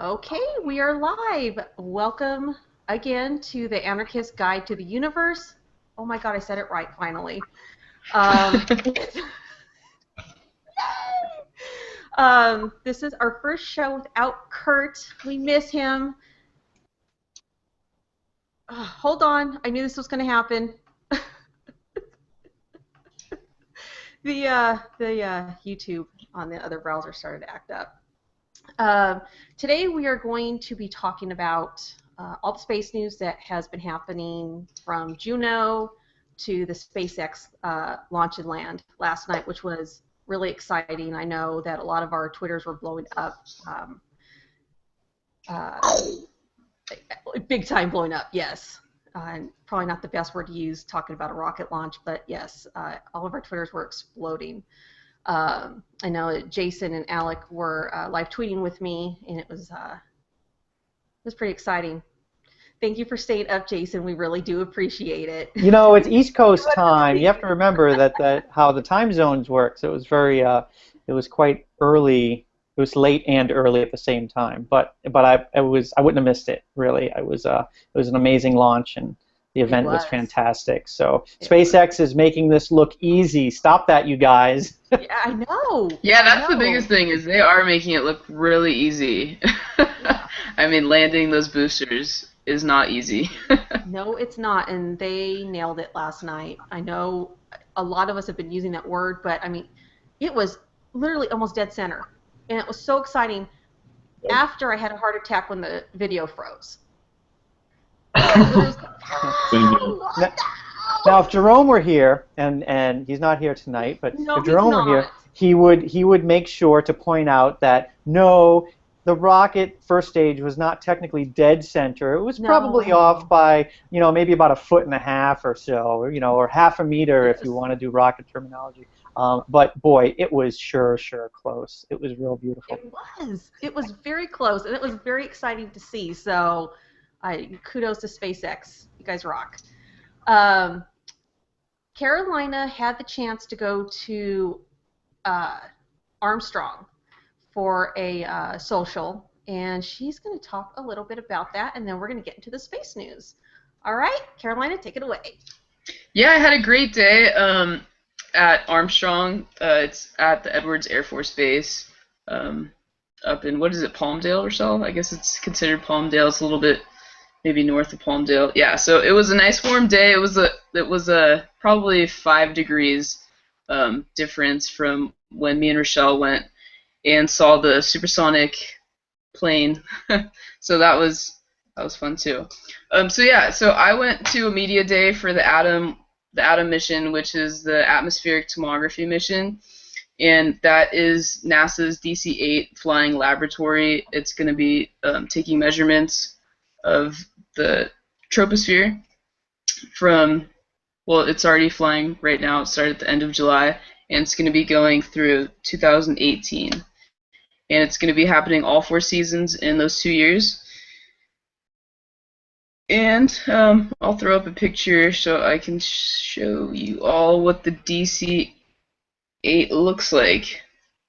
Okay, we are live. Welcome again to the Anarchist Guide to the Universe. Oh my God, I said it right finally. Um, this is our first show without Kurt. We miss him. Hold on, I knew this was going to happen. The YouTube on the other browser started to act up. Today we are going to be talking about all the space news that has been happening from Juno to the SpaceX launch and land last night, which was really exciting. I know that a lot of our Twitters were blowing up, uh, big time blowing up, yes. Probably not the best word to use talking about a rocket launch, but yes, all of our Twitters were exploding. I know that Jason and Alec were live tweeting with me, and it was pretty exciting. Thank you for staying up, Jason. We really do appreciate it. You know, it's East Coast time. You have to remember that how the time zones work. So it was it was quite early. It was late and early at the same time. But I wouldn't have missed it really. It was an amazing launch, and the event was fantastic. So SpaceX is making this look easy. Stop that, you guys. Yeah, I know. Yeah, that's the biggest thing, is they are making it look really easy. Yeah. I mean, landing those boosters is not easy. No, it's not, and they nailed it last night. I know a lot of us have been using that word, but I mean, it was literally almost dead center, and it was so exciting after I had a heart attack when the video froze. Now, if Jerome were here, and he's not here tonight, but No, if Jerome he's were here, not. he would make sure to point out that no, the rocket first stage was not technically dead center. It was probably off by, maybe about 1.5 feet or so, or half a meter if you want to do rocket terminology. But boy, it was sure close. It was real beautiful. It was very close, and it was very exciting to see. So, kudos to SpaceX. You guys rock. Carolina had the chance to go to Armstrong for a social, and she's going to talk a little bit about that, and then we're going to get into the space news. All right, Carolina, take it away. Yeah, I had a great day at Armstrong. It's at the Edwards Air Force Base up in, what is it, Palmdale or so? I guess it's considered Palmdale. It's a little bit maybe north of Palmdale. Yeah, so it was a nice warm day. It was a probably 5 degrees difference from when me and Rochelle went and saw the supersonic plane. So that was fun too. So I went to a media day for the Atom mission, which is the atmospheric tomography mission, and that is NASA's DC-8 flying laboratory. It's going to be taking measurements of the troposphere from, well, it's already flying right now. It started at the end of July, and it's going to be going through 2018. And it's going to be happening all 4 seasons in those 2 years. And I'll throw up a picture so I can show you all what the DC-8 looks like.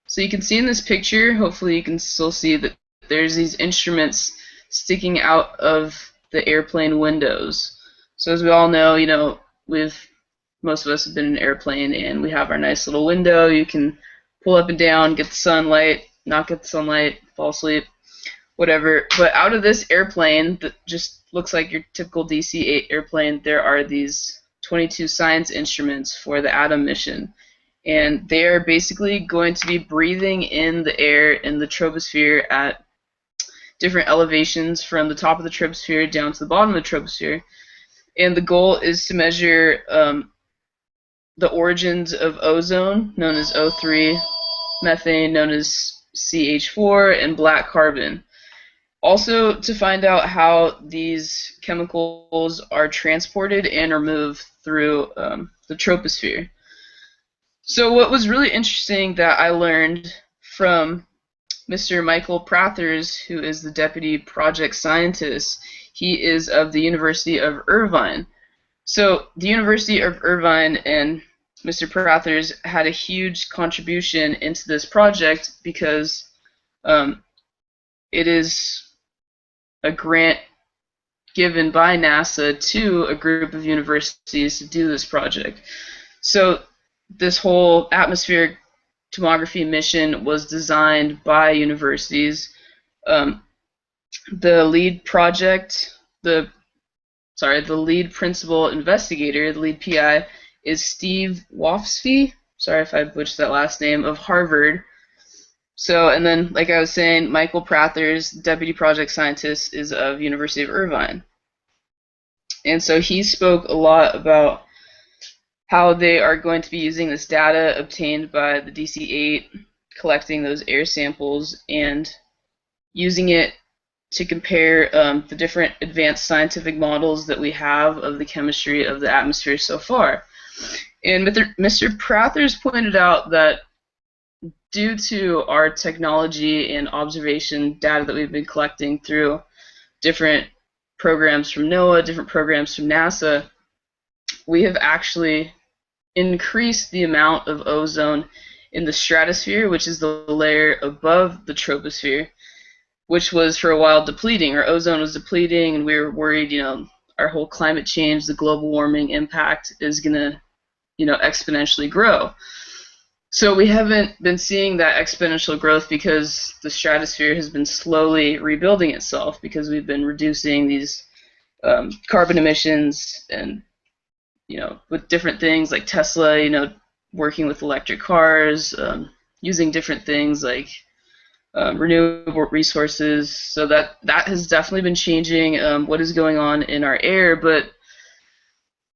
So you can see in this picture, hopefully you can still see that there's these instruments sticking out of the airplane windows. So as we all know, most of us have been in an airplane, and we have our nice little window. You can pull up and down, get the sunlight, not get the sunlight, fall asleep, whatever. But out of this airplane that just looks like your typical DC-8 airplane, there are these 22 science instruments for the Atom mission. And they are basically going to be breathing in the air in the troposphere at different elevations from the top of the troposphere down to the bottom of the troposphere. And the goal is to measure the origins of ozone, known as O3, methane, known as CH4, and black carbon. Also to find out how these chemicals are transported and are moved through the troposphere. So what was really interesting that I learned from Mr. Michael Prathers, who is the deputy project scientist, he is of the University of Irvine. So the University of Irvine and Mr. Prathers had a huge contribution into this project because it is a grant given by NASA to a group of universities to do this project. So this whole atmospheric tomography mission was designed by universities. The lead principal investigator, the lead PI, is Steve Wofsky. Sorry if I butchered that last name, of Harvard. So, and then, like I was saying, Michael Prathers, deputy project scientist, is of University of Irvine. And so he spoke a lot about how they are going to be using this data obtained by the DC-8, collecting those air samples, and using it to compare the different advanced scientific models that we have of the chemistry of the atmosphere so far. And Mr. Prathers pointed out that due to our technology and observation data that we've been collecting through different programs from NOAA, different programs from NASA, we have actually increased the amount of ozone in the stratosphere, which is the layer above the troposphere, which was for a while depleting. Our ozone was depleting, and we were worried, our whole climate change, the global warming impact is going to, exponentially grow. So we haven't been seeing that exponential growth because the stratosphere has been slowly rebuilding itself, because we've been reducing these carbon emissions, and with different things like Tesla, working with electric cars, using different things like renewable resources. So that has definitely been changing what is going on in our air. But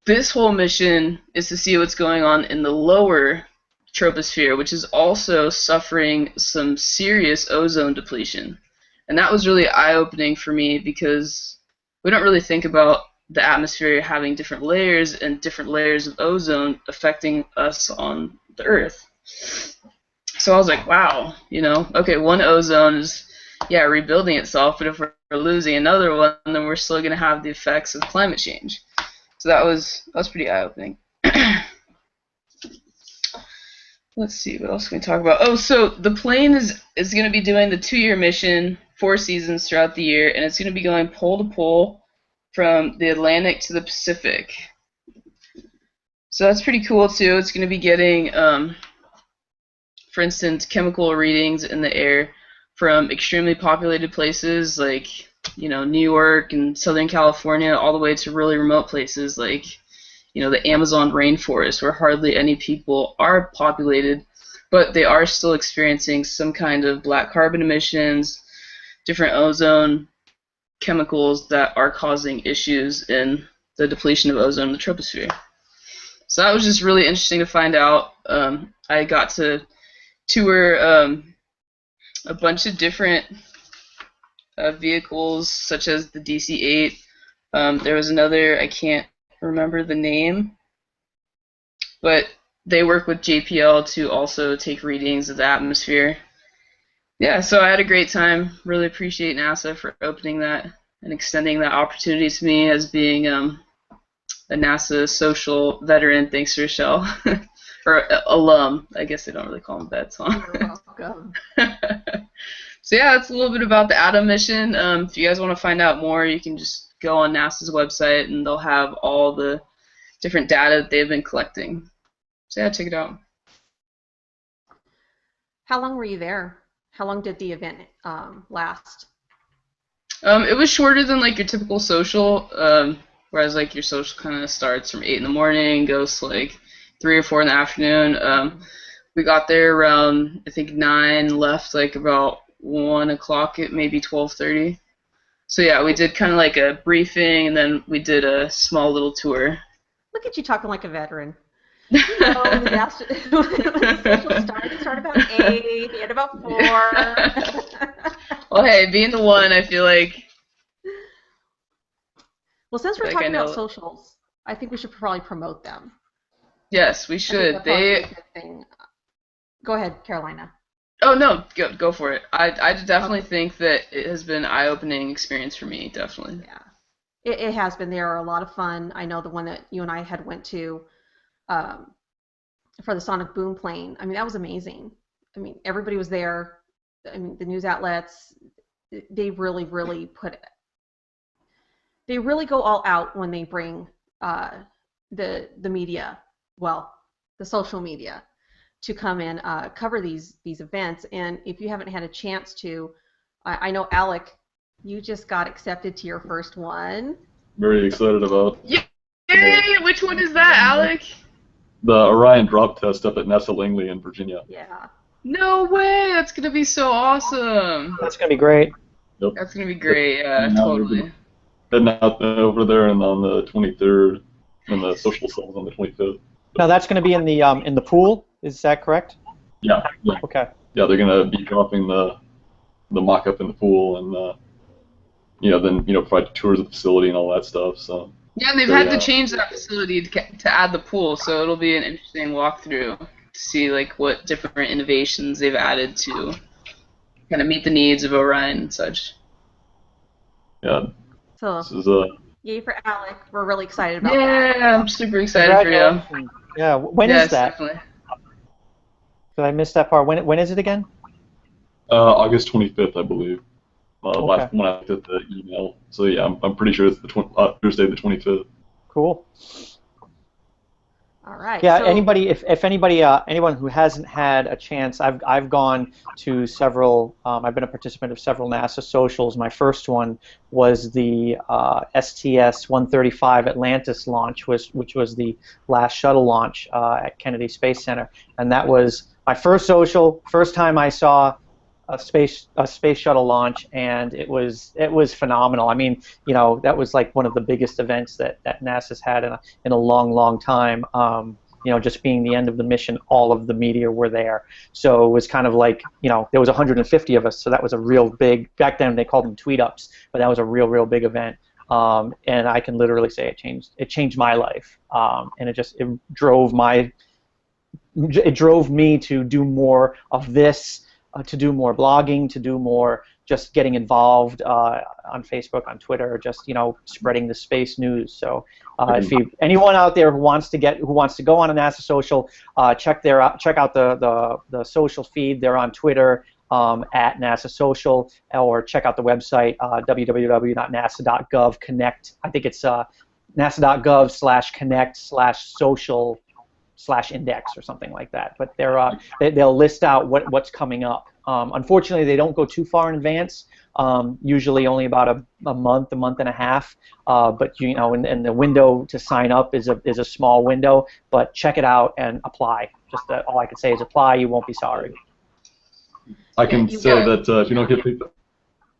this whole mission is to see what's going on in the lower troposphere, which is also suffering some serious ozone depletion. And that was really eye-opening for me, because we don't really think about the atmosphere having different layers and different layers of ozone affecting us on the Earth. So I was like, wow, okay, one ozone is, rebuilding itself, but if we're losing another one, then we're still going to have the effects of climate change. So that was pretty eye-opening. Let's see, what else can we talk about? Oh, so the plane is going to be doing the 2-year mission, 4 seasons throughout the year, and it's going to be going pole to pole from the Atlantic to the Pacific. So that's pretty cool too. It's going to be getting, for instance, chemical readings in the air from extremely populated places like, New York and Southern California, all the way to really remote places like, the Amazon rainforest, where hardly any people are populated, but they are still experiencing some kind of black carbon emissions, different ozone chemicals that are causing issues in the depletion of ozone in the troposphere. So that was just really interesting to find out. I got to tour a bunch of different vehicles, such as the DC-8. There was another, I can't remember the name, but they work with JPL to also take readings of the atmosphere. Yeah, so I had a great time. Really appreciate NASA for opening that and extending that opportunity to me as being a NASA social veteran. Thanks, Rochelle. Or alum. I guess they don't really call them vets, huh? You're welcome. So yeah, that's a little bit about the ATOM mission. If you guys want to find out more, you can just go on NASA's website, and they'll have all the different data that they've been collecting. So yeah, check it out. How long were you there? How long did the event last? It was shorter than like your typical social, whereas like your social kind of starts from 8 in the morning, goes to like 3 or 4 in the afternoon. We got there around, I think, 9, left like about 1 o'clock at maybe 12:30. So yeah, we did kind of like a briefing, and then we did a small little tour. Look at you talking like a veteran. When the social started about 8, at about 4. Well, hey, being the one, I feel like. Well, since we're talking about socials, I think we should probably promote them. Yes, we should. Be a good thing. Go ahead, Carolina. Oh no, go for it. I definitely think that it has been an eye-opening experience for me, definitely. Yeah, it has been. They are a lot of fun. I know the one that you and I had went to for the sonic boom plane. I mean, that was amazing. I mean, everybody was there. I mean, the news outlets, they really go all out when they bring the media, well, the social media, to come and cover these events. And if you haven't had a chance to, I know Alec, you just got accepted to your first one. Very excited about. Yay! Which one is that, Alec? The Orion drop test up at NASA Langley in Virginia. Yeah. No way! That's gonna be so awesome. That's gonna be great. Yep. That's gonna be great. Yeah, And now totally. Heading out over there and on the 23rd, and the social cells on the 25th. Now that's gonna be in the pool. Is that correct? Yeah. Okay. Yeah, they're gonna be dropping the mock-up in the pool, and then provide tours of the facility and all that stuff. So. Yeah, and they've had to change that facility to add the pool, so it'll be an interesting walkthrough to see like what different innovations they've added to kind of meet the needs of Orion and such. Yeah. So. This is Yay for Alec. We're really excited about that. Yeah, I'm super excited for you. Yeah. When is that? Definitely. Did I miss that part? When is it again? August 25th, I believe. Okay. Last when I looked at the email. So yeah, I'm pretty sure it's the Thursday the 25th. Cool. All right. Yeah. So, Anyone who hasn't had a chance, I've gone to several. I've been a participant of several NASA socials. My first one was the STS-135 Atlantis launch, which was the last shuttle launch at Kennedy Space Center, and that was my first social. First time I saw a space shuttle launch, and it was phenomenal. I mean, that was like one of the biggest events that NASA's had in a long time. Just being the end of the mission, all of the media were there, so it was kind of like there was 150 of us, so that was a real big. Back then they called them tweet ups, but that was a real big event. And I can literally say it changed my life, and it drove me to do more of this. To do more blogging, to do more just getting involved on Facebook, on Twitter, just spreading the space news. So if anyone out there who wants to go on a NASA social, check out the social feed. They're on Twitter at NASA Social, or check out the website www.nasa.gov connect. I think it's nasa.gov/connect/social /index or something like that, but they'll list out what's coming up. Unfortunately, they don't go too far in advance. Usually only about a month and a half. But and the window to sign up is a small window. But check it out and apply. Just all I can say is apply. You won't be sorry. I can say that if you don't get picked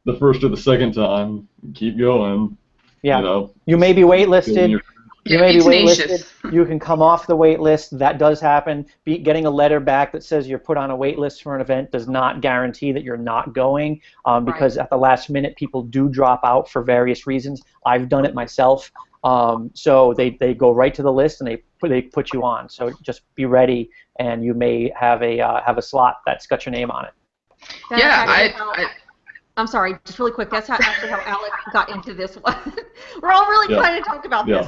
the first or the second time, keep going. Yeah. You may be waitlisted. You may be waitlisted. You can come off the wait list. That does happen. Getting a letter back that says you're put on a wait list for an event does not guarantee that you're not going, because at the last minute people do drop out for various reasons. I've done it myself. So they go right to the list and they put you on. So just be ready, and you may have a slot that's got your name on it. I'm sorry, just really quick. That's actually how Alec got into this one. We're all really trying to talk about this.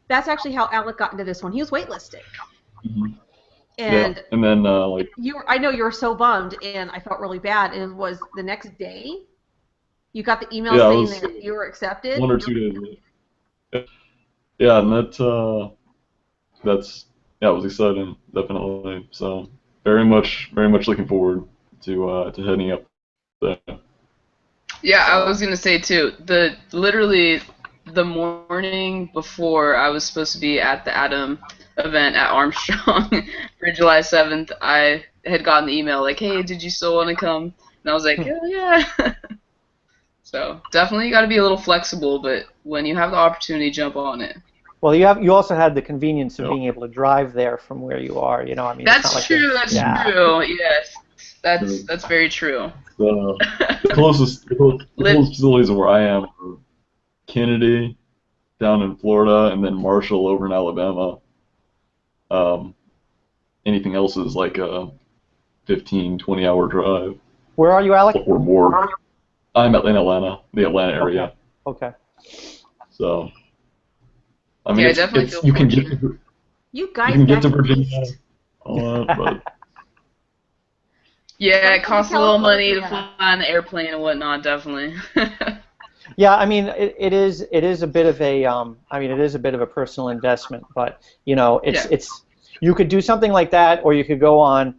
That's actually how Alec got into this one. He was waitlisted. Mm-hmm. And then I know you were so bummed, and I felt really bad. And it was the next day, you got the email saying that you were accepted. 1 or 2 days later. Yeah, and it was exciting, definitely. So very much looking forward to heading up there. Yeah, I was gonna say too. Literally the morning before I was supposed to be at the Atom event at Armstrong for July 7th, I had gotten the email like, "Hey, did you still want to come?" And I was like, "Hell yeah!" So definitely got to be a little flexible, but when you have the opportunity, jump on it. Well, you also had the convenience of being able to drive there from where you are. I mean, that's true. That's true. Yes, that's very true. The closest facilities where I am are Kennedy down in Florida, and then Marshall over in Alabama. Anything else is like a 15-20 hour drive. Where are you, Alec? Or more. I'm in Atlanta, the Atlanta area. Okay. So, I mean, you can get to Virginia. But Yeah, it costs a little money to California. fly on the airplane and whatnot, definitely. Yeah, I mean, it is a bit of a it is a bit of a personal investment, but you know, Yeah. it's you could do something like that, or you can go on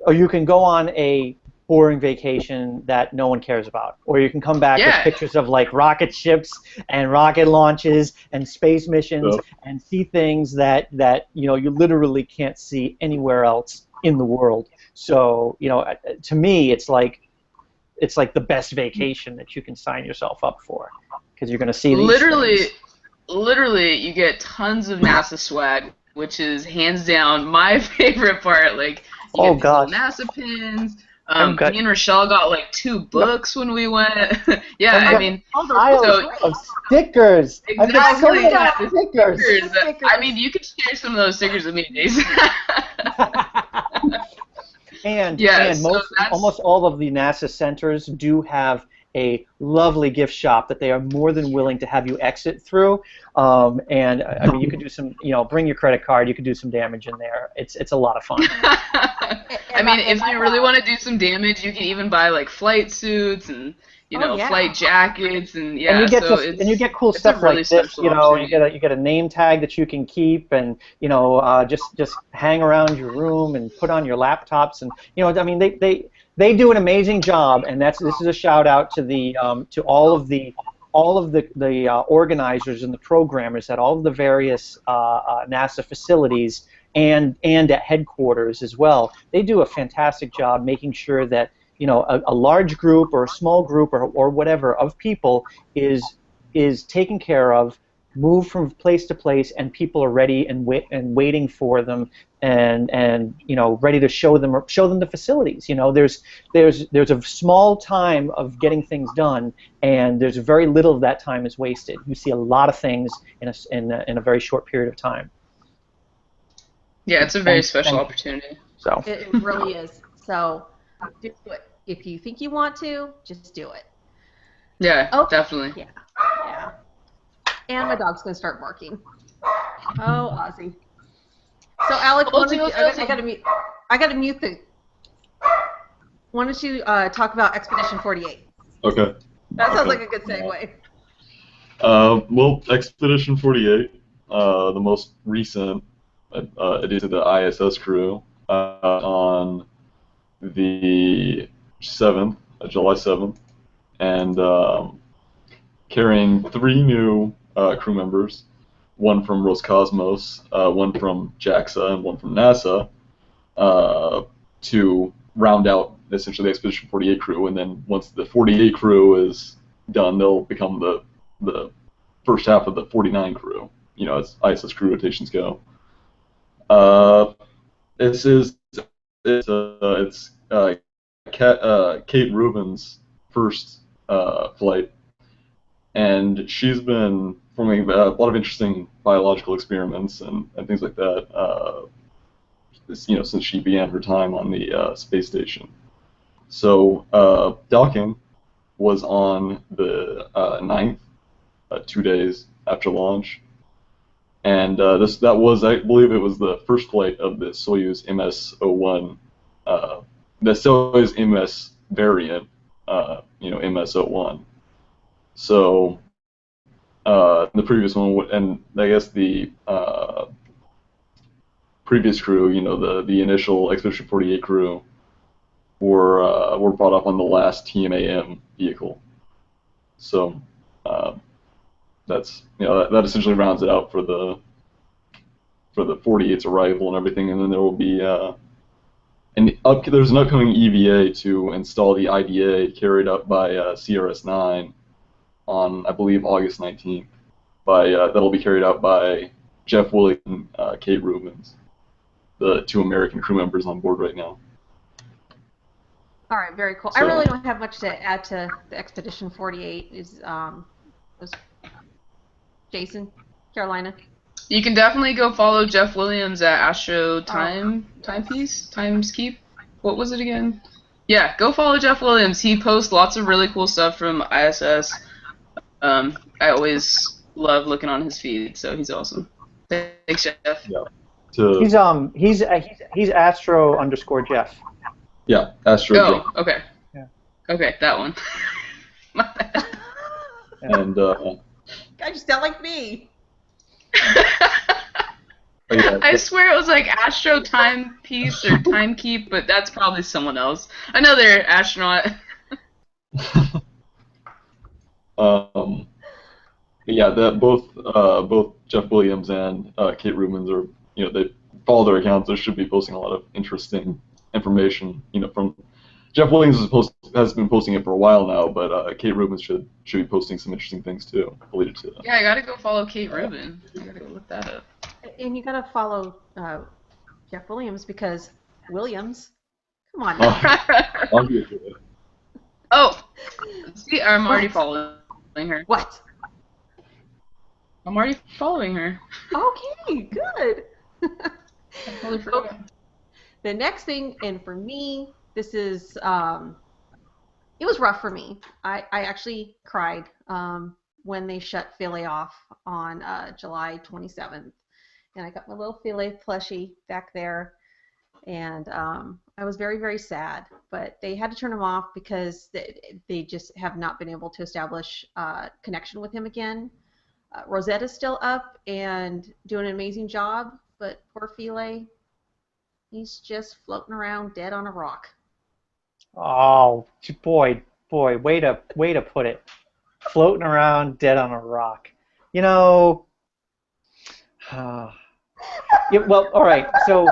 a boring vacation that no one cares about, or you can come back with Yeah. pictures of like rocket ships and rocket launches and space missions Yep. and see things that you know you literally can't see anywhere else in the world. So you know, to me, it's like the best vacation that you can sign yourself up for because you're going to see these Literally, things. literally, you get tons of NASA swag, which is hands down my favorite part. Like, you Oh get these little gosh, NASA pins. I've got Me and Rochelle got like 2 books when we went. Yeah, I've I got mean, Oh, those books piles are so great. of stickers. I've got so exactly, many yeah, the stickers. stickers. The stickers. I mean, you could share some of those stickers with me, Jason. Yeah, And so that's almost all of the NASA centers do have a lovely gift shop that they are more than willing to have you exit through. And I mean, you could do some, you know, bring your credit card. You could do some damage in there. It's a lot of fun. I mean, if you really want to do some damage, you can even buy like flight suits and Oh, yeah. flight jackets and And yeah. you get So you get cool it's a stuff really like this. special You know, opportunity. you get a name tag that you can keep, and you know, just hang around your room and put on your laptops, and you know, I mean, they do an amazing job, and this is a shout out to the to all of the organizers and the programmers at all of the various NASA facilities and at headquarters as well. They do a fantastic job making sure that you know a large group or a small group or whatever of people is taken care of, moved from place to place, and people are ready and waiting for them and you know ready to show them the facilities. You know, there's a small time of getting things done, and there's very little of that time is wasted. You see a lot of things in a very short period of time. Yeah, it's a very special Thank you. opportunity. So It really is. So do it. If you think you want to, just do it. Yeah, Oh, definitely. yeah. Yeah. And my dog's going to start barking. Oh, Ozzy. So, Alex, I got to mute the. Why don't you talk about Expedition 48? Okay. That sounds Okay. like a good segue. Well, Expedition 48, the most recent addition to the ISS crew, on the 7th, July 7th, and carrying 3 new crew members, one from Roscosmos, one from JAXA, and one from NASA, to round out essentially the Expedition 48 crew. And then once the 48 crew is done, they'll become the first half of the 49 crew, you know, as ISS crew rotations go. This is it's Kate Rubin's first flight, and she's been performing a lot of interesting biological experiments and things like that. You know, since she began her time on the space station. So docking was on the 9th, 2 days after launch, and that was, I believe, it was the first flight of the Soyuz MS-01, the Soyuz MS variant, you know, MS-01. So the previous one, and I guess the previous crew, you know, the initial Expedition 48 crew, were brought up on the last TMAM vehicle. So that's, you know, that essentially rounds it out for the 48's arrival and everything, and then there will be there's an upcoming EVA to install the IDA carried up by CRS-9 on, I believe, August 19th. That'll be carried out by Jeff Williams and Kate Rubins, the 2 American crew members on board right now. All right, very cool. So, I really don't have much to add to the Expedition 48. Was Jason, Carolina? You can definitely go follow Jeff Williams at Astro Timeskeep. What was it again? Yeah, go follow Jeff Williams. He posts lots of really cool stuff from ISS. I always love looking on his feed, so he's awesome. Thanks, Jeff. Yeah. he's Astro_Jeff. Yeah, Astro. Oh, okay. Yeah. Okay, that one. My bad. And God, you sound like me. I swear it was like Astro Timepiece or Timekeep, but that's probably someone else. Another astronaut. um, yeah, that both Jeff Williams and Kate Rubins are, they follow their accounts. They should be posting a lot of interesting information. From Jeff Williams has been posting it for a while now, but Kate Rubins should be posting some interesting things too related to that. Yeah, I gotta go follow Kate Rubin. I gotta go look that up. And you gotta follow Jeff Williams because Williams. Come on now. I'll get to it. Oh, see, I'm already What? following her. What? I'm already following her. Okay, good. I totally forgot. The next thing, and for me, this is, it was rough for me. I actually cried when they shut Philae off on July 27th. And I got my little Philae plushie back there. And I was very, very sad. But they had to turn him off because they just have not been able to establish connection with him again. Rosetta's still up and doing an amazing job, but poor Philae, he's just floating around dead on a rock. Oh, boy, way to put it. Floating around dead on a rock. You know. Yeah, well, all right. So.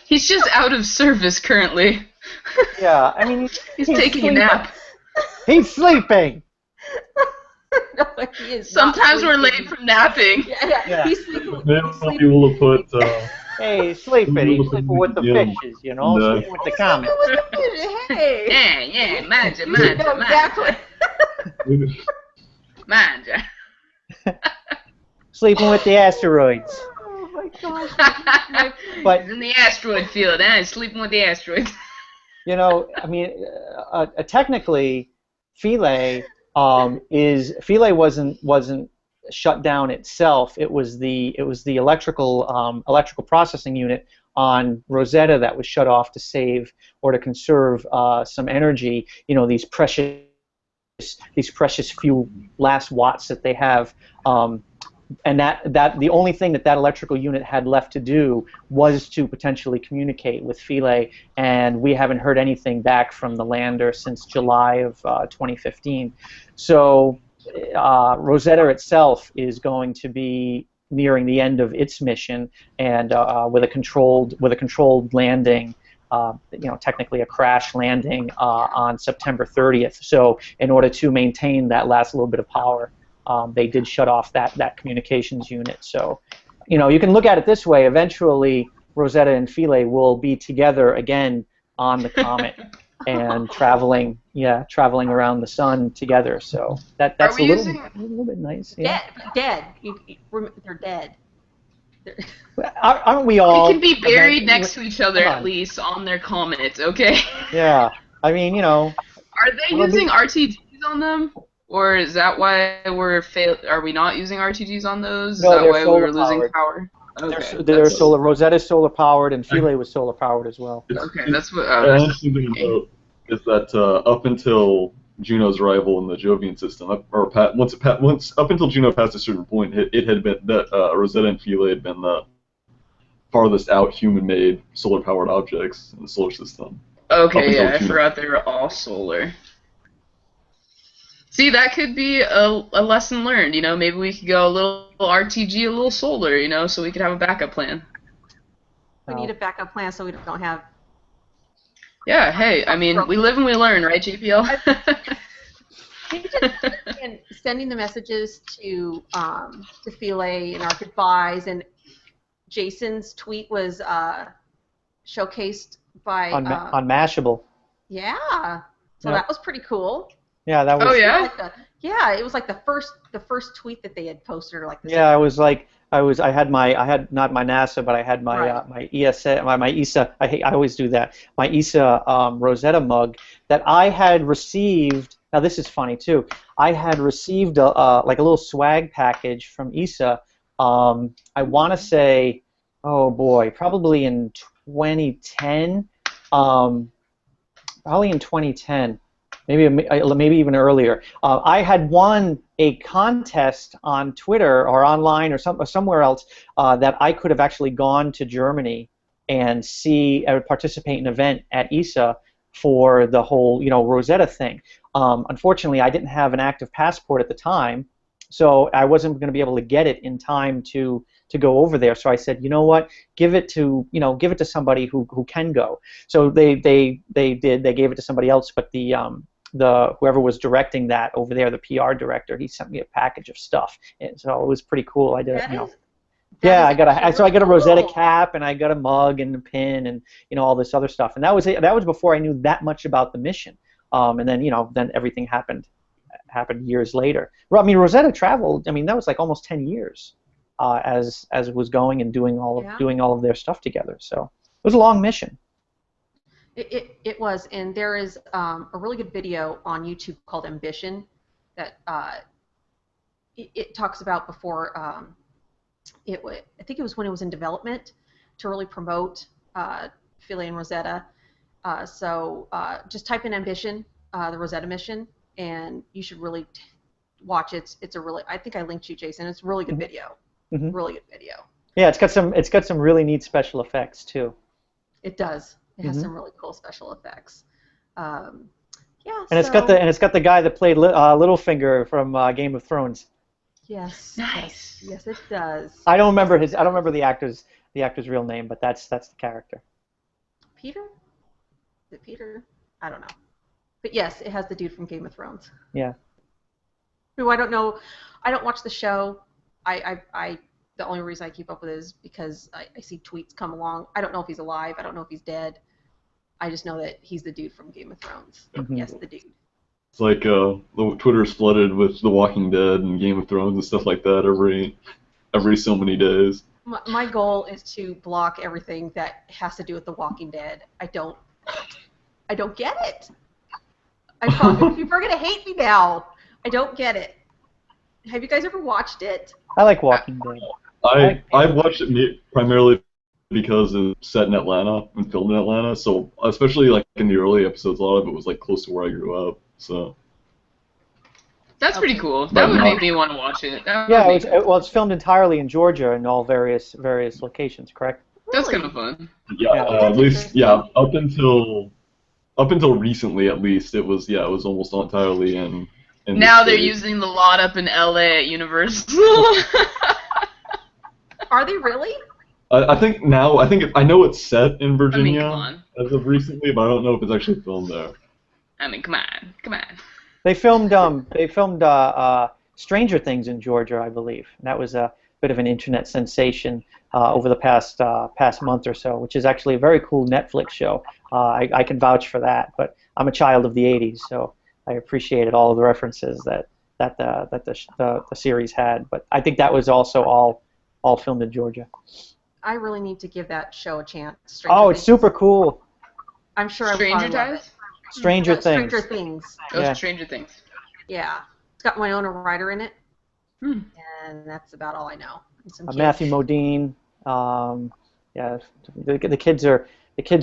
He's just out of service currently. Yeah, I mean. He's taking a nap. He's sleeping. No, he is Sometimes not we're late sleeping. from napping. Yeah. He's sleeping. Maybe we'll be able to put. Hey, he's sleeping. He's sleeping with the fishes, you know, No. sleeping with the comet. Hey. Yeah, manja, You know exactly. manja. Sleeping with the asteroids. Oh my gosh. But He's in the asteroid field, He's sleeping with the asteroids. you know, I mean, technically, Philae Philae wasn't shut down itself. It was the electrical processing unit on Rosetta that was shut off to save or to conserve some energy. You know, these precious few last watts that they have. And that the only thing that electrical unit had left to do was to potentially communicate with Philae, and we haven't heard anything back from the lander since July of 2015. So Rosetta itself is going to be nearing the end of its mission, and with a controlled landing. Technically a crash landing on September 30th. So in order to maintain that last little bit of power, they did shut off that communications unit. So, you can look at it this way. Eventually, Rosetta and Philae will be together again on the comet and traveling around the sun together. So that's a little bit nice. Yeah. Dead. They're dead. Aren't we all? They can be buried next to each other at least on their comets, okay? Yeah. I mean, Are they using RTGs on them? Or is that why are we not using RTGs on those? No, is that they're why we solar were losing powered. power? Okay. They're solar. Rosetta's solar powered, and Philae was solar powered as well. Okay, that's what. An interesting thing about is that up until Juno's arrival in the Jovian system, up until Juno passed a certain point, it had been that Rosetta and Philae had been the farthest out human-made solar-powered objects in the solar system. Okay, yeah, I forgot they were all solar. See, that could be a lesson learned, maybe we could go a little RTG, a little solar, so we could have a backup plan. We need a backup plan so we don't have... Yeah, hey, I mean, we live and we learn, right, JPL? Maybe just sending the messages to Philae and our goodbyes, and Jason's tweet was showcased by... on Mashable. Yeah, so that was pretty cool. Yeah, that was. Oh yeah. It was like the first tweet that they had posted, or like. Yeah, I was like, I had not my NASA, but I had my my ESA, my ESA. I always do that. My ESA Rosetta mug that I had received. Now this is funny too. I had received like a little swag package from ESA. I want to say oh boy, probably in 2010. Um, Probably in 2010, maybe even earlier. I had won a contest on Twitter or online or somewhere else that I could have actually gone to Germany and participate in an event at ESA for the whole Rosetta thing. Unfortunately, I didn't have an active passport at the time, so I wasn't going to be able to get it in time to go over there. So I said, you know what, give it to somebody who can go. So they did. They gave it to somebody else, but the whoever was directing that over there, the PR director, he sent me a package of stuff, and so it was pretty cool. I did, yeah, I got a Rosetta cap, and I got a mug and a pin, and all this other stuff. And that was before I knew that much about the mission. And then then everything happened years later. Well, I mean, Rosetta traveled. I mean, that was like almost 10 years as it was going and doing all of their stuff together. So it was a long mission. It was, and there is a really good video on YouTube called Ambition that it talks about before I think it was when it was in development to really promote Philae and Rosetta. So just type in Ambition, the Rosetta mission, and you should really watch it. It's a really, I think I linked you, Jason. It's a really good video. Mm-hmm. Really good video. Yeah, it's got some really neat special effects too. It does. It has some really cool special effects. Yeah. And it's got the guy that played Littlefinger from Game of Thrones. Yes. Nice. Yes, it does. I don't remember the actor's real name, but that's the character. Peter? Is it Peter? I don't know. But yes, it has the dude from Game of Thrones. Yeah. Who I don't know. I don't watch the show. The only reason I keep up with it is because I see tweets come along. I don't know if he's alive. I don't know if he's dead. I just know that he's the dude from Game of Thrones. Mm-hmm. Yes, the dude. It's like the Twitter's flooded with The Walking Dead and Game of Thrones and stuff like that every so many days. My goal is to block everything that has to do with The Walking Dead. I don't get it. People are gonna hate me now. I don't get it. Have you guys ever watched it? I like Walking Dead. I watched it primarily because it's set in Atlanta and filmed in Atlanta, so especially like in the early episodes, a lot of it was like close to where I grew up. So that's pretty cool. That would make me want to watch it. Yeah, it's filmed entirely in Georgia in all various locations, correct? That's kind of fun. Yeah, at least up until recently, at least it was almost entirely in now they're using the lot up in LA at Universal. Are they really? I know it's set in Virginia come on. As of recently, but I don't know if it's actually filmed there. I mean, come on. They filmed Stranger Things in Georgia, I believe. And that was a bit of an internet sensation over the past month or so, which is actually a very cool Netflix show. I can vouch for that, but I'm a child of the '80s, so I appreciated all of the references that the series had. But I think that was also all filmed in Georgia. I really need to give that show a chance. It's super cool. I'm sure Stranger Things? Stranger Things. Stranger Things. Yeah. Stranger Things. Yeah. It's got Winona Ryder in it. And that's about all I know. Matthew Modine. The kids are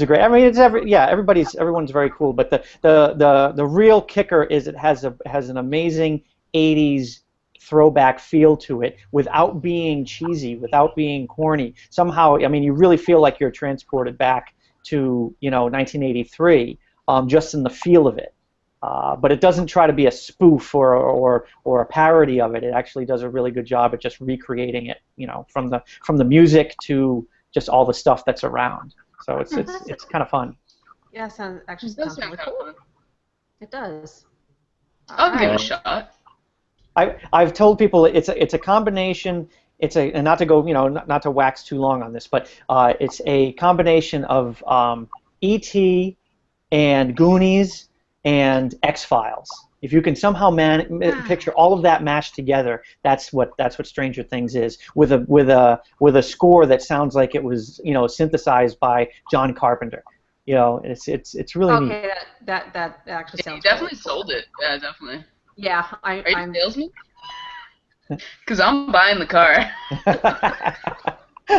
great. I mean, everyone's very cool. But the real kicker is it has an amazing '80s throwback feel to it without being cheesy, without being corny. Somehow, I mean, you really feel like you're transported back to 1983, just in the feel of it. But it doesn't try to be a spoof or a parody of it. It actually does a really good job at just recreating it, from the music to just all the stuff that's around. So it's kind of fun. Yeah, sounds really cool. It does. I'll give it a shot. I've told people it's a combination. And not to go, not to wax too long on this, but it's a combination of E.T. and Goonies and X-Files. If you can somehow picture all of that mashed together, that's what Stranger Things is, with a score that sounds like it was synthesized by John Carpenter. It's really neat. Okay, that actually sounds. You definitely sold it. Yeah, definitely. Yeah, Are you a salesman? Because I'm buying the car. You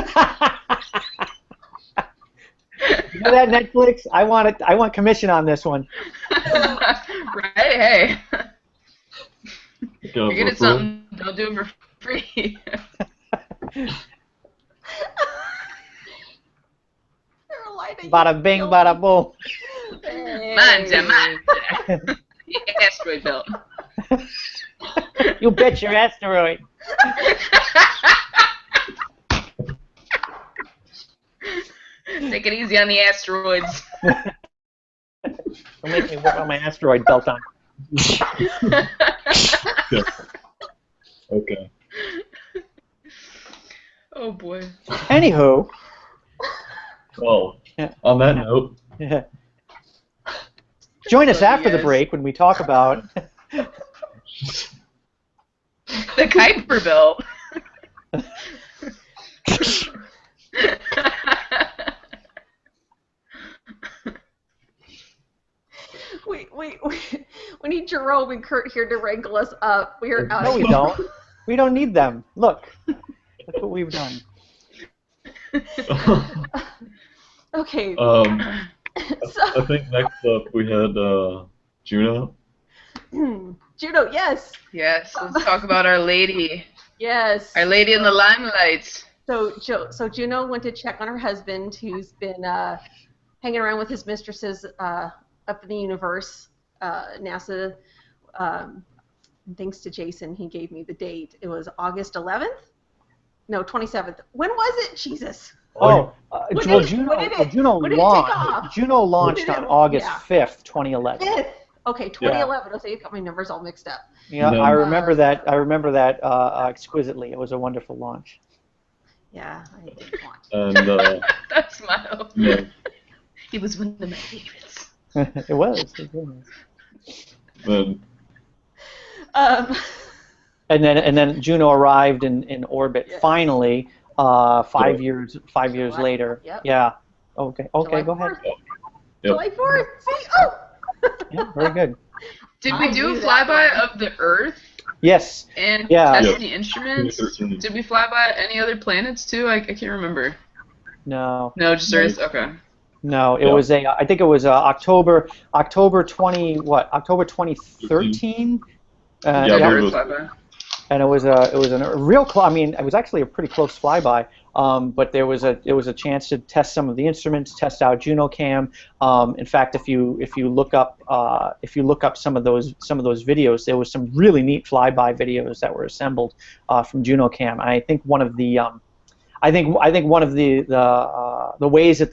know that Netflix? I want it. I want commission on this one. Right? Hey. You're good at referral. something, don't do it for free. Carolina, you Bada bing, killed bada me. boom. Manja. The asteroid belt. You bet your asteroid. Take it easy on the asteroids. Don't make me work on my asteroid belt on. Okay. Oh boy. Anywho. Well, Yeah. on that note, Join us Love you after the guys. break when we talk about. The Kuiper belt. We need Jerome and Kurt here to wrangle us up. We're out No, of we here. don't. We don't need them. Look, look what we've done. Okay. I So, think next up we had Juno. Juno, yes. Yes, let's talk about Our Lady. Yes. Our Lady in the limelight. So Juno went to check on her husband, who's been hanging around with his mistresses up in the universe. NASA, thanks to Jason, he gave me the date. It was August 11th? No, 27th. When was it? Jesus. Oh, When well, did it- when did it- Juno when did it take launched. off? Juno launched did on it- August yeah. 5th, 2011. 5th. Okay, 2011. Okay, you got my numbers all mixed up. Yeah, Yeah. I remember that. I remember that exquisitely. It was a wonderful launch. Yeah, I did watch. And That smile. yeah, He was one of my favorites. It was. It was. then Um, And then Juno arrived in orbit Yes. finally. 5 Right. years July, later. yep. Yeah. Okay. Okay. July Go ahead. 4th. Yep. July 4th. See? Oh! Yeah. Very good. Did we I do a knew that flyby one. of the Earth Yes. and Yeah. test Yep. the instruments? 2013. Did we fly by any other planets too? I can't remember. No. No, just Earth. Okay. No. It Yeah. was a. I think it was October 2013. Yeah, Did yeah. Earth was- flyby? And it was a real I mean, it was actually a pretty close flyby. But there was a chance to test some of the instruments, test out JunoCam. In fact, if you look up some of those videos, there was some really neat flyby videos that were assembled from JunoCam. And I think one of the one of the ways that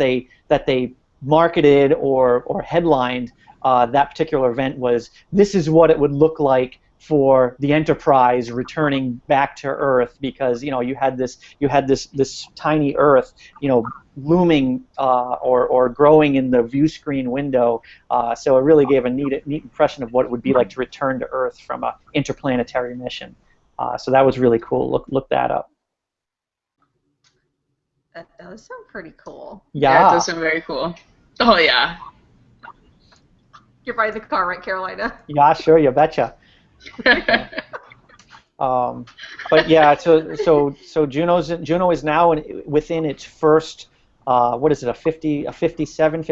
they marketed or headlined that particular event was, this is what it would look like for the Enterprise returning back to Earth, because you had this tiny Earth looming or growing in the view screen window, so it really gave a neat impression of what it would be like to return to Earth from an interplanetary mission. So that was really cool. Look that up. That does sound pretty cool. Yeah, it does sound very cool. Oh yeah. You're riding the car, right, Carolina? Yeah, sure, you betcha. But yeah, so Juno is now within its first what is it, a 57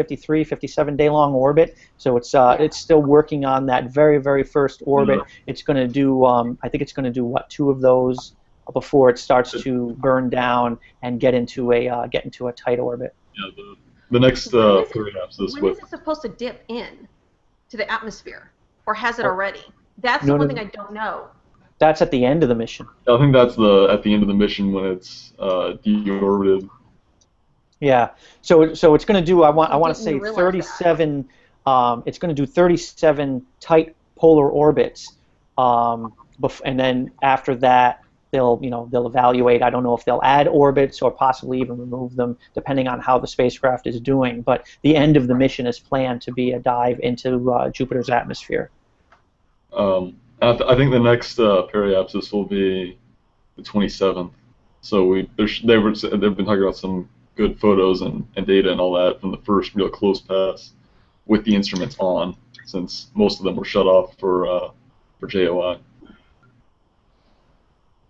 day long orbit. So it's still working on that very first orbit. It's going to do I think it's going to do what, 2 of those before it starts to burn down and get into a tight orbit. yeah, the next perhaps this When with is it supposed to dip in to the atmosphere, or has it already? That's No, the one no. thing I don't know. That's at the end of the mission. I think that's at the end of the mission when it's deorbited. Yeah. So it's going to do I want to didn't say realize 37. It's going to do 37 tight polar orbits, and then after that they'll evaluate. I don't know if they'll add orbits or possibly even remove them, depending on how the spacecraft is doing. But the end of the mission is planned to be a dive into Jupiter's atmosphere. I think the next periapsis will be the 27th. So they've been talking about some good photos and data and all that from the first real close pass with the instruments on, since most of them were shut off for JOI.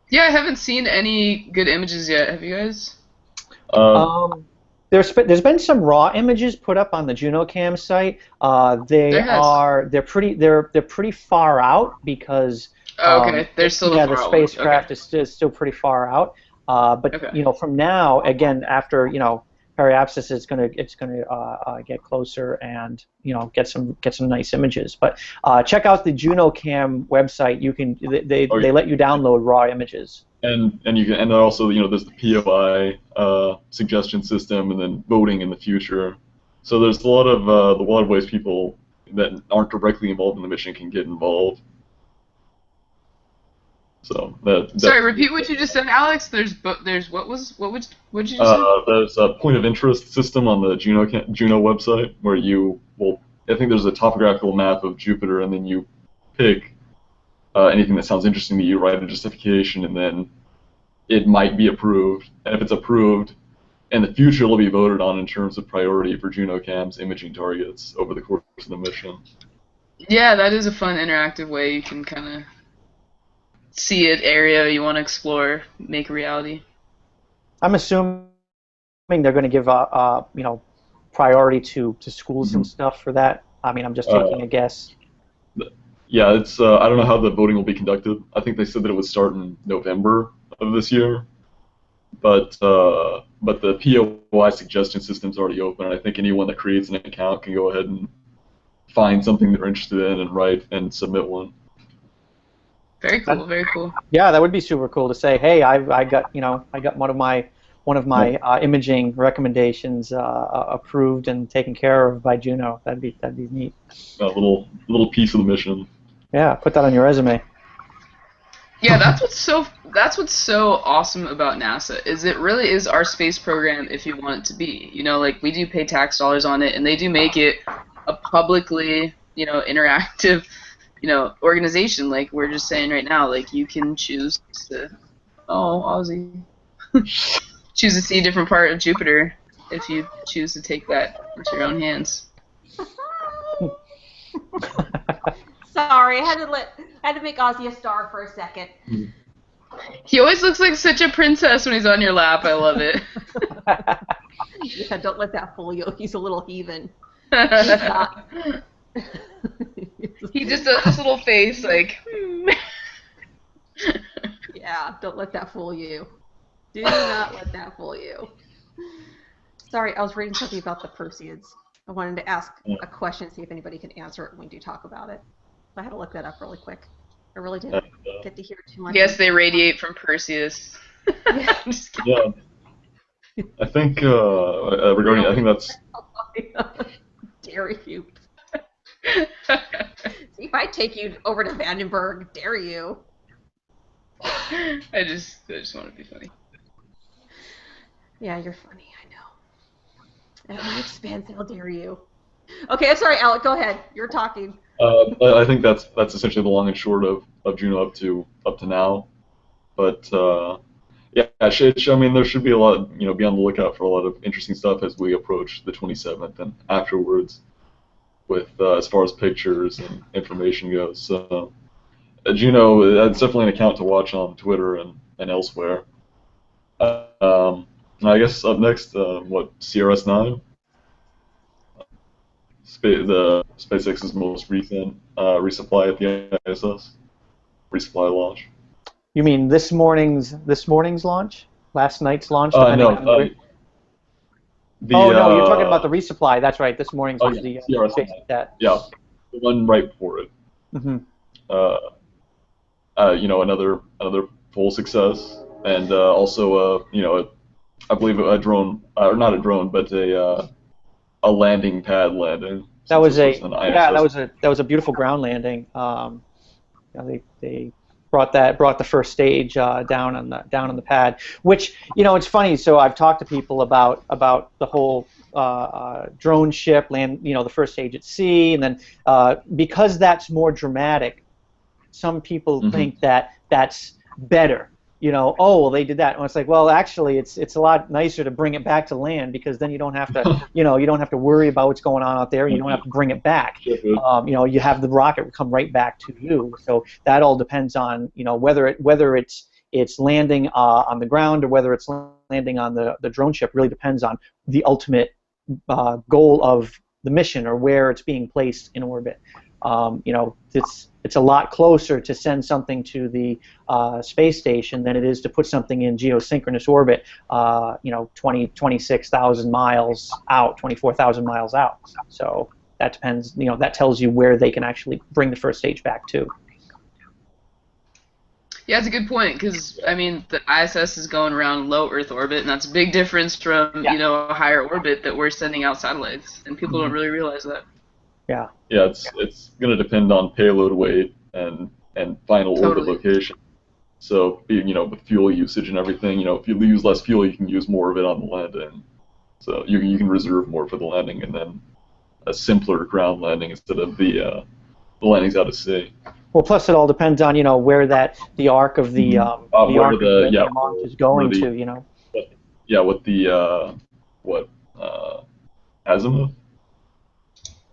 Yeah, I haven't seen any good images yet. Have you guys? Um, There's been some raw images put up on the JunoCam site. There has. They're pretty far out because Oh, okay, they're still yeah, far the out ones. spacecraft is still pretty far out. But Okay. you know, from now again, after you know, periapsis is it's gonna get closer and you know get some nice images. But check out the JunoCam website. You can they let you download raw images. and you can, and also, you know, there's the POI suggestion system, and then voting in the future. So there's a lot of ways people that aren't directly involved in the mission can get involved. So Sorry, repeat what you just said, Alex. There's what did you just say? there's a point of interest system on the Juno website where you will, I think there's a topographical map of Jupiter, and then you pick anything that sounds interesting to you, write a justification, and then it might be approved. And if it's approved, in the future it'll be voted on in terms of priority for JunoCam's imaging targets over the course of the mission. Yeah, that is a fun interactive way you can kind of see an area you want to explore, make a reality. I'm assuming they're going to give you know, priority to schools and stuff for that. I mean, I'm just taking a guess. Yeah, it's I don't know how the voting will be conducted. I think they said that it would start in November of this year, but the POI suggestion system's already open, and I think anyone that creates an account can go ahead and find something they're interested in and write and submit one. Very cool, very cool. Yeah, that would be super cool to say, hey, I got one of my imaging recommendations approved and taken care of by Juno. That'd be neat. A little piece of the mission. Yeah, put that on your resume. Yeah, that's what's so awesome about NASA is it really is our space program if you want it to be. You know, like we do pay tax dollars on it, and they do make it a publicly, you know, interactive, you know, organization. Like we're just saying right now, like you can choose to, Aussie, choose to see a different part of Jupiter if you choose to take that into your own hands. Sorry, I had to make Ozzy a star for a second. He always looks like such a princess when he's on your lap. I love it. Yeah, don't let that fool you. He's a little heathen. He's not. He just does this little face like. Yeah, don't let that fool you. Do not let that fool you. Sorry, I was reading something about the Perseids. I wanted to ask a question, see if anybody can answer it when we do talk about it. I had to look that up really quick. I really didn't get to hear too much. Yes, they radiate from Perseus. Yeah. I'm just kidding. Yeah. I think regarding, I think that's. Dare you. See if I take you over to Vandenberg, dare you. I just want to be funny. Yeah, you're funny, I know. At my expense, how dare you. Okay, I'm sorry, Alec, go ahead. You're talking. I think that's essentially the long and short of Juno up to now. But yeah, I mean, there should be a lot, you know, be on the lookout for a lot of interesting stuff as we approach the 27th and afterwards, with as far as pictures and information goes. So Juno, that's definitely an account to watch on Twitter and elsewhere. I guess up next, CRS-9? The SpaceX's most recent resupply at the ISS, resupply launch. You mean this morning's launch? Last night's launch? No. No, you're talking about the resupply. That's right. This morning's was the CRS-9. Yeah, the one right before it. Mm-hmm. You know, another full success, and also you know, I believe a drone, or not a drone, but a landing pad landing. That was a beautiful ground landing. You know, they brought the first stage down on the pad, which, you know, it's funny. So I've talked to people about the whole drone ship land, you know, the first stage at sea, and then because that's more dramatic, some people think that that's better. You know, oh, well, they did that. And it's like, well, actually, it's a lot nicer to bring it back to land, because then you don't have to, you know, you don't have to worry about what's going on out there. And you don't have to bring it back. You know, you have the rocket come right back to you. So that all depends on, you know, whether it's it's landing on the ground or whether it's landing on the drone ship really depends on the ultimate goal of the mission or where it's being placed in orbit. You know, it's a lot closer to send something to the space station than it is to put something in geosynchronous orbit, you know, 26,000 miles out, 24,000 miles out. So that depends, you know, that tells you where they can actually bring the first stage back to. Yeah, that's a good point, because, I mean, the ISS is going around low Earth orbit, and that's a big difference from, you know, a higher orbit that we're sending out satellites, and people don't really realize that. Yeah. Yeah, it's going to depend on payload weight and final orbit location. So, you know, with fuel usage and everything, you know, if you use less fuel, you can use more of it on the landing. So you can reserve more for the landing, and then a simpler ground landing instead of the landings out at sea. Well, plus it all depends on, you know, where the arc of the arc of the launch is going to, you know. Yeah, with the azimuth.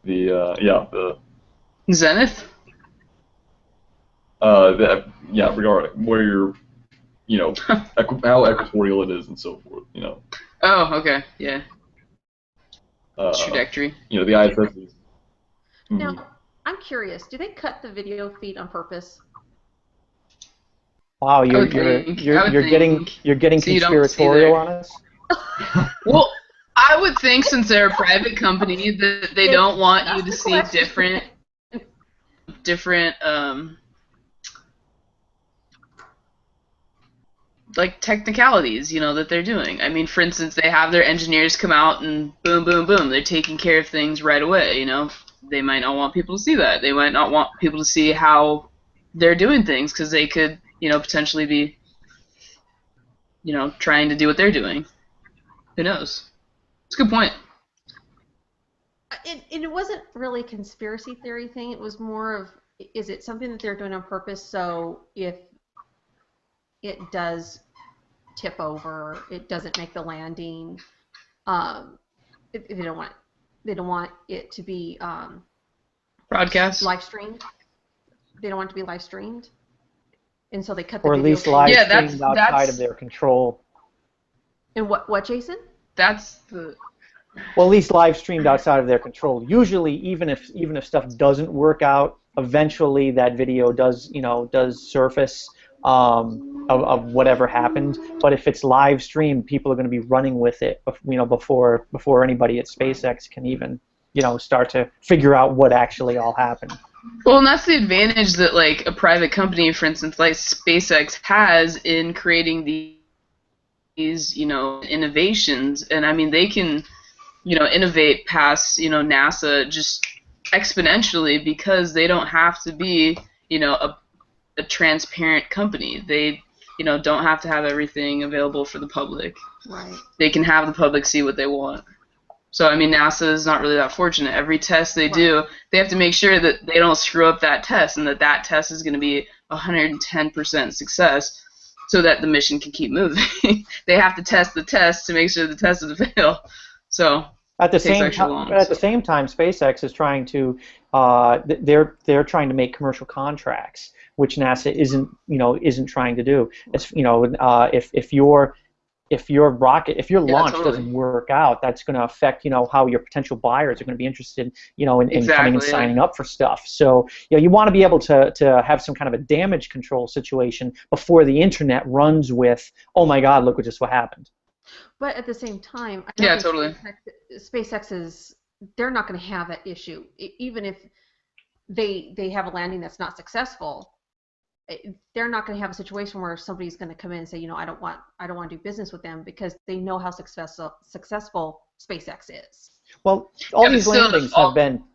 The Zenith. Regarding where you're, you know, how equatorial it is and so forth, you know. Oh, okay, yeah. Trajectory. You know, the ISS is. Now, I'm curious. Do they cut the video feed on purpose? Wow, you're getting conspiratorial on us. Well, I would think, since they're a private company, that they don't want you to see different like technicalities, you know, that they're doing. I mean, for instance, they have their engineers come out and boom, boom, boom, they're taking care of things right away, you know. They might not want people to see that. They might not want people to see how they're doing things, because they could, you know, potentially be, you know, trying to do what they're doing. Who knows? It's a good point. It wasn't really a conspiracy theory thing. It was more of, is it something that they're doing on purpose, so if it does tip over, it doesn't make the landing, they don't want it to be broadcast, live streamed. They don't want it to be live streamed, and so they cut the or at video least live streamed outside of their control. And what, Jason? That's the. Well, at least live streamed outside of their control. Usually, even if stuff doesn't work out, eventually that video does surface of whatever happened. But if it's live streamed, people are going to be running with it, you know, before anybody at SpaceX can even, you know, start to figure out what actually all happened. Well, and that's the advantage that, like, a private company, for instance, like SpaceX, has in creating these, you know, innovations. And I mean, they can, you know, innovate past, you know, NASA just exponentially, because they don't have to be, you know, a transparent company. They, you know, don't have to have everything available for the public. Right. They can have the public see what they want. So, I mean, NASA is not really that fortunate. Every test they do, they have to make sure that they don't screw up that test, and that test is going to be 110% success, so that the mission can keep moving. They have to test the test to make sure the test doesn't fail. So at the same time, SpaceX is trying to they're trying to make commercial contracts, which NASA isn't trying to do. It's, you know, if your launch doesn't work out, that's going to affect, you know, how your potential buyers are going to be interested, you know, in coming and signing up for stuff. So, you know, you want to be able to have some kind of a damage control situation before the internet runs with, oh my God, look what happened. But at the same time, totally. SpaceX they're not going to have that issue, even if they have a landing that's not successful. They're not going to have a situation where somebody's going to come in and say, you know, I don't want to do business with them, because they know how successful SpaceX is. Well, all these landings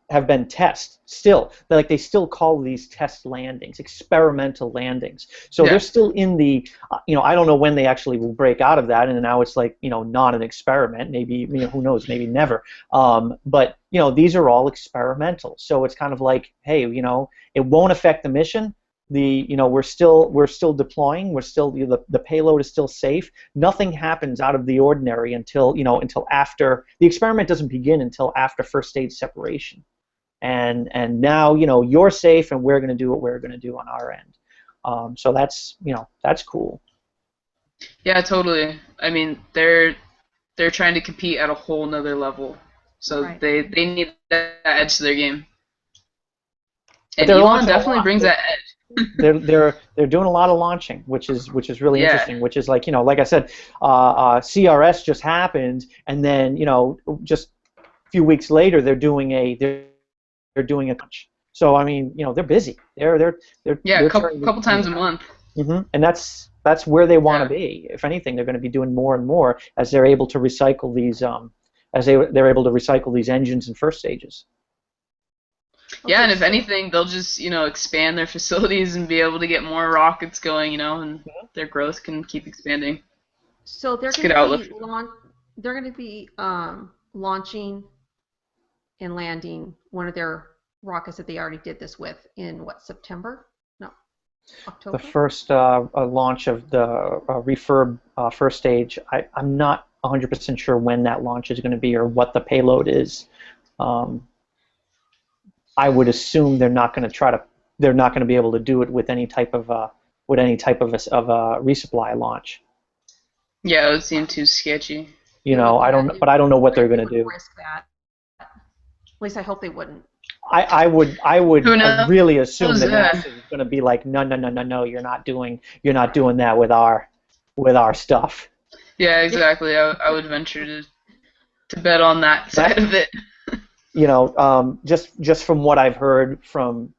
have been tests still. Like, they still call these test landings, experimental landings. So they're still in the, you know, I don't know when they actually will break out of that, and now it's like, you know, not an experiment. Maybe, you know, who knows? Maybe never. But, you know, these are all experimental. So it's kind of like, hey, you know, it won't affect the mission. We're still deploying. We're still, the payload is still safe. Nothing happens out of the ordinary until after the experiment doesn't begin until after first stage separation, and now, you know, you're safe, and we're going to do what we're going to do on our end. So that's, you know, that's cool. Yeah, totally. I mean, they're trying to compete at a whole nother level, so Right. they need that edge to their game. But And they're Elon launching a definitely lot. brings that edge. They're doing a lot of launching, which is really Yeah, interesting. Which is like, like I said, CRS just happened, and then just a few weeks later they're doing a launch. So I mean, they're busy. yeah, They're couple times a month. and that's where they want to Yeah, be. If anything, they're going to be doing more and more as they're able to recycle these they're able to recycle these engines in first stages. yeah, Okay, and if so anything, they'll just expand their facilities and be able to get more rockets going, and their growth can keep expanding. they're It's a going good to outlook. be launching and landing one of their rockets that they already did this with in what, September? No, The October? first launch of the refurb first stage, I'm not 100% sure when that launch is going to be or what the payload is. Um, I would assume they're not going to be able to do it with any type of a resupply launch. Yeah, it would seem too sketchy. I don't, but I don't know what they're They going to wouldn't do. risk that. At least I hope they wouldn't. I would Who knows? really assume that Yeah, NASA is going to be like, no, no, no, no, no, you're not doing that with our stuff. yeah, exactly. I would venture to bet on that That side of it. just from what I've heard from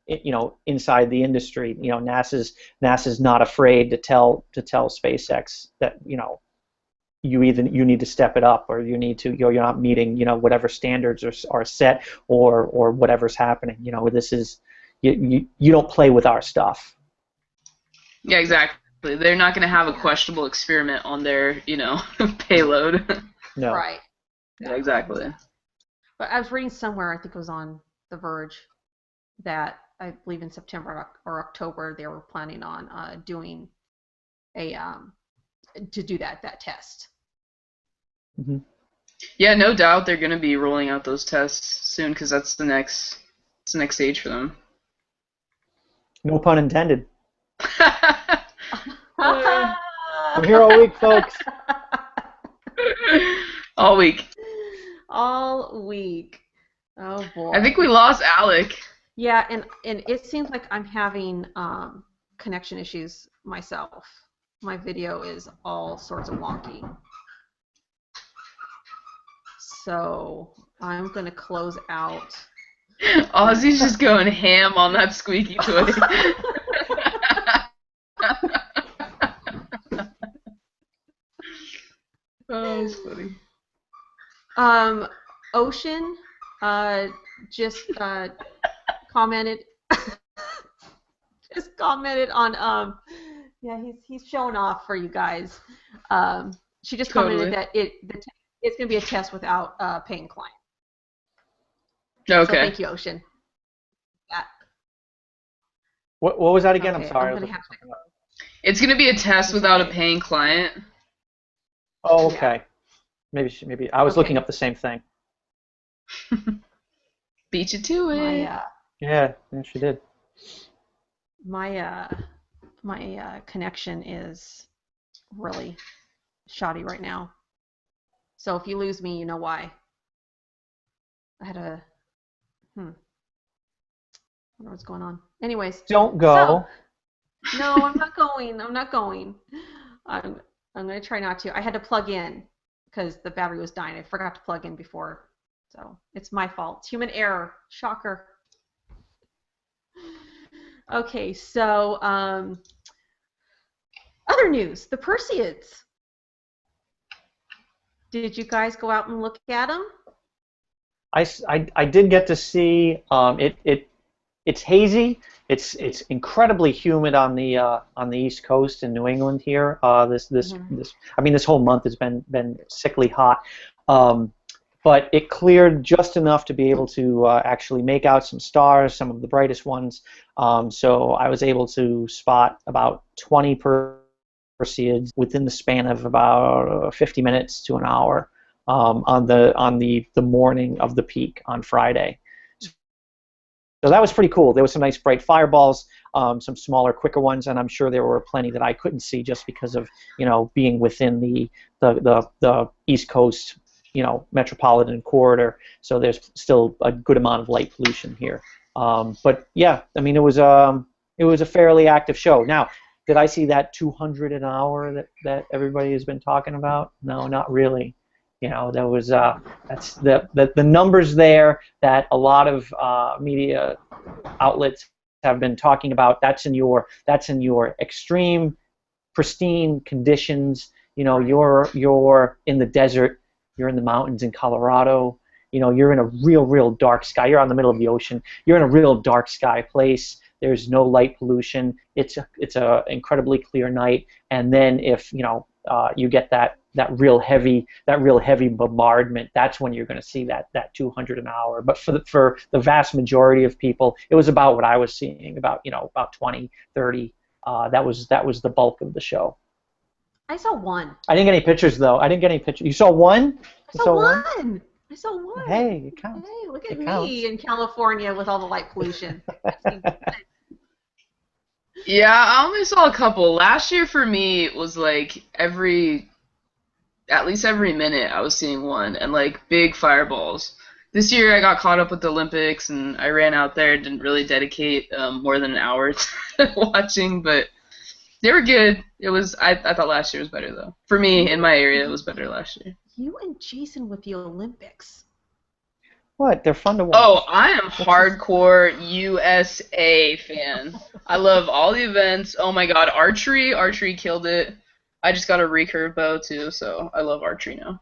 inside the industry, NASA's not afraid to tell SpaceX that you need to step it up, or you're not meeting whatever standards are set, or whatever's happening. This is you don't play with our stuff. Yeah, exactly. They're not going to have a questionable experiment on their, payload. No. Right. Yeah, exactly. But I was reading somewhere, I think it was on The Verge, that I believe in September or October they were planning on doing a to do that test. Hmm. Yeah, no doubt they're going to be rolling out those tests soon because it's the next stage for them. No pun intended. Uh, I'm here all week, folks. All week. All week. Oh boy. I think we lost Alec. Yeah, and it seems like I'm having connection issues myself. My video is all sorts of wonky. So I'm gonna close out. Ozzy's just going ham on that squeaky toy. Oh, that's funny. Ocean just commented just commented on yeah, he's showing off for you guys. She just commented Totally. that it's going to be a test without paying client. So Okay. thank you, Ocean. That. What was that again? Okay, I'm sorry. I'm gonna have to. It's going to be a test It's without a okay. paying client. Oh, okay. Maybe I was looking Okay. up the same thing. Beat you to it. Yeah, she did. My connection is really shoddy right now. So if you lose me, you know why. I had a I don't know what's going on. Anyways, Don't go. so no, I'm not going. I'm not going. I'm gonna try not to. I had to plug in because the battery was dying. I forgot to plug in before, so it's my fault. It's human error. Shocker. Okay, so other news: the Perseids. Did you guys go out and look at them? I did get to see it's hazy. It's incredibly humid on the East Coast in New England here. This I mean, this whole month has been sickly hot. But it cleared just enough to be able to actually make out some stars, some of the brightest ones. So I was able to spot about 20 Perseids within the span of about 50 minutes to an hour on the morning of the peak on Friday. So that was pretty cool. There was some nice bright fireballs, some smaller, quicker ones, and I'm sure there were plenty that I couldn't see just because of, you know, being within the East Coast, you know, metropolitan corridor. So there's still a good amount of light pollution here. But yeah, I mean, it was a fairly active show. Now, did I see that 200 an hour that everybody has been talking about? No, not really. You know, there was that's the numbers there that a lot of media outlets have been talking about. That's in your extreme, pristine conditions. You know, you're in the desert, you're in the mountains in Colorado. You know, you're in a real dark sky. You're out in the middle of the ocean. You're in a real dark sky place. There's no light pollution. It's a incredibly clear night. And then if you know you get that real heavy bombardment, that's when you're going to see that 200 an hour. But for the vast majority of people, it was about what I was seeing, about 20, 30. That was the bulk of the show. I saw one. I didn't get any pictures though. I didn't get any pictures. You saw one? I saw one. I saw one. Hey, it counts. Hey, look at me in California with all the light pollution. Yeah, I only saw a couple. Last year for me was like at least every minute I was seeing one, and like big fireballs. This year I got caught up with the Olympics and I ran out there, didn't really dedicate more than an hour to watching, but they were good. I thought last year was better though. For me, in my area, it was better last year. You and Jason with the Olympics. What? They're fun to watch. Oh, I am hardcore USA fan. I love all the events. Oh my god, archery killed it. I just got a recurve bow too, so I love archery now.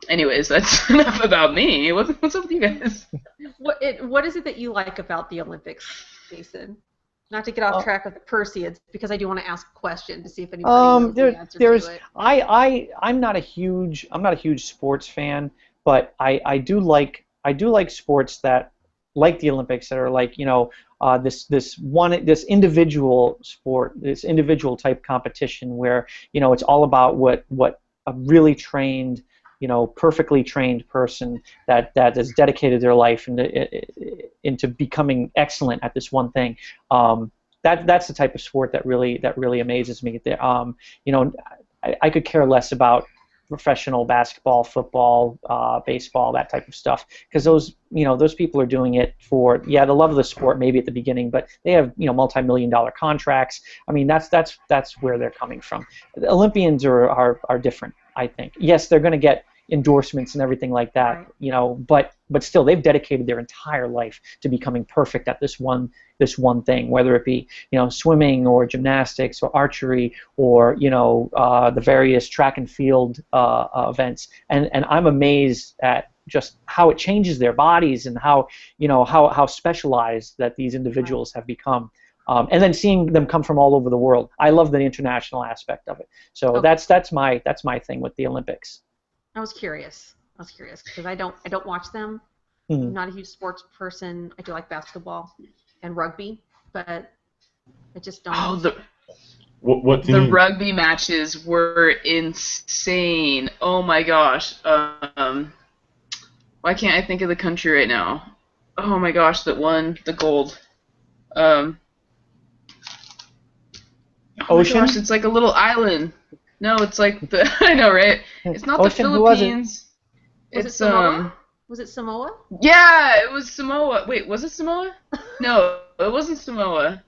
Anyways, that's enough about me. What's up with you guys? What is it that you like about the Olympics, Jason? Not to get off track of the Perseids, because I do want to ask a question to see if anybody knows the answer to it. I'm not a huge sports fan, but I do like sports that, like the Olympics, that are like, you know, this individual sport, this individual type competition where, you know, it's all about what a really trained, you know, perfectly trained person that has dedicated their life into becoming excellent at this one thing. That's the type of sport that really amazes me. You know, I could care less about professional basketball, football, baseball, that type of stuff, because those people are doing it for the love of the sport maybe at the beginning, but they have, you know, multi-million-dollar contracts. I mean, that's where they're coming from. The Olympians are different, I think. Yes, they're going to get endorsements and everything like that, right, you know, but still, they've dedicated their entire life to becoming perfect at this one thing, whether it be, you know, swimming or gymnastics or archery or, you know, the various track and field events, and I'm amazed at just how it changes their bodies and how, you know, how specialized that these individuals have become. And then seeing them come from all over the world, I love the international aspect of it. So okay, that's my thing with the Olympics. I was curious because I don't watch them. Mm-hmm. I'm not a huge sports person. I do like basketball and rugby, but I just don't. Oh, what team? The rugby matches were insane. Oh my gosh. Why can't I think of the country right now? Oh my gosh, that won the gold. Oh Ocean? My gosh, it's like a little island. No, it's like the I know, right? It's not Ocean, the Philippines. Was it Samoa? Was it Samoa? Yeah, it was Samoa. Wait, was it Samoa? No, it wasn't Samoa.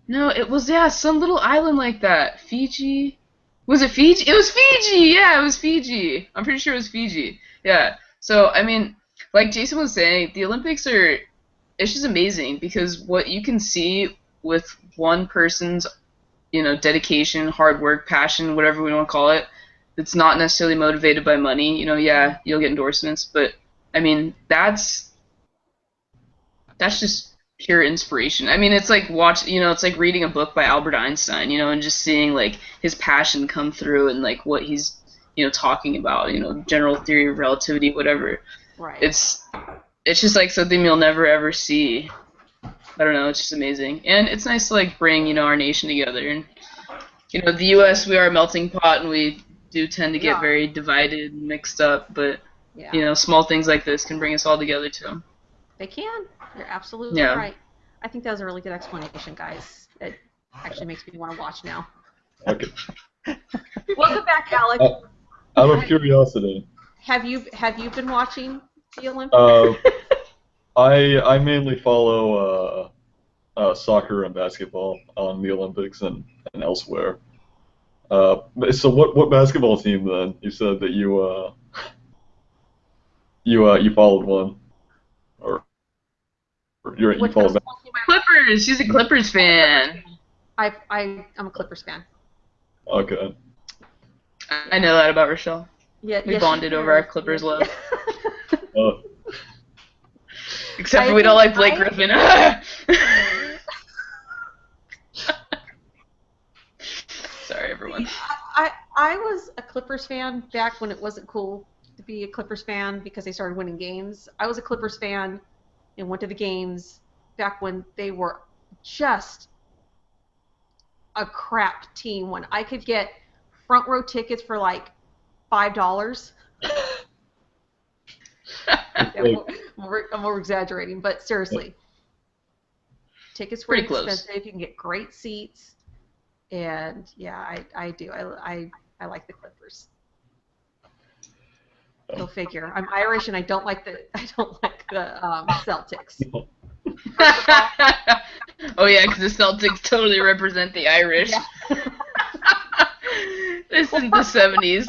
No, it was some little island like that. Fiji? Was it Fiji? It was Fiji. Yeah, it was Fiji. I'm pretty sure it was Fiji. Yeah. So, I mean, like Jason was saying, the Olympics it's just amazing because what you can see with one person's, you know, dedication, hard work, passion, whatever we want to call it, it's not necessarily motivated by money. You know, yeah, you'll get endorsements, but I mean, that's just pure inspiration. I mean, it's like it's like reading a book by Albert Einstein, you know, and just seeing like his passion come through and like what he's, you know, talking about, you know, general theory of relativity, whatever. Right. It's just like something you'll never ever see. I don't know, it's just amazing. And it's nice to like bring, you know, our nation together. And, you know, the US, we are a melting pot and we do tend to get very divided and mixed up, but Yeah. You know, small things like this can bring us all together too. They can. You're absolutely right. I think that was a really good explanation, guys. It actually makes me want to watch now. Okay. Welcome back, Alec. Out of curiosity. Have you been watching the Olympics? I mainly follow soccer and basketball on the Olympics and elsewhere. So what basketball team then? You said that you followed one, or you followed. Clippers. She's a Clippers fan. I'm a Clippers fan. Okay. I know that about Rochelle. Yeah, we bonded over our Clippers love. Except we don't like Blake Griffin. Sorry, everyone. I was a Clippers fan back when it wasn't cool to be a Clippers fan because they started winning games. I was a Clippers fan and went to the games back when they were just a crap team, when I could get front row tickets for like $5. I'm over exaggerating, but seriously, tickets were expensive. You can get great seats, and yeah, I do. I like the Clippers. Go figure. I'm Irish, and I don't like the Celtics. Oh yeah, because the Celtics totally represent the Irish. Yeah. This is the 70s.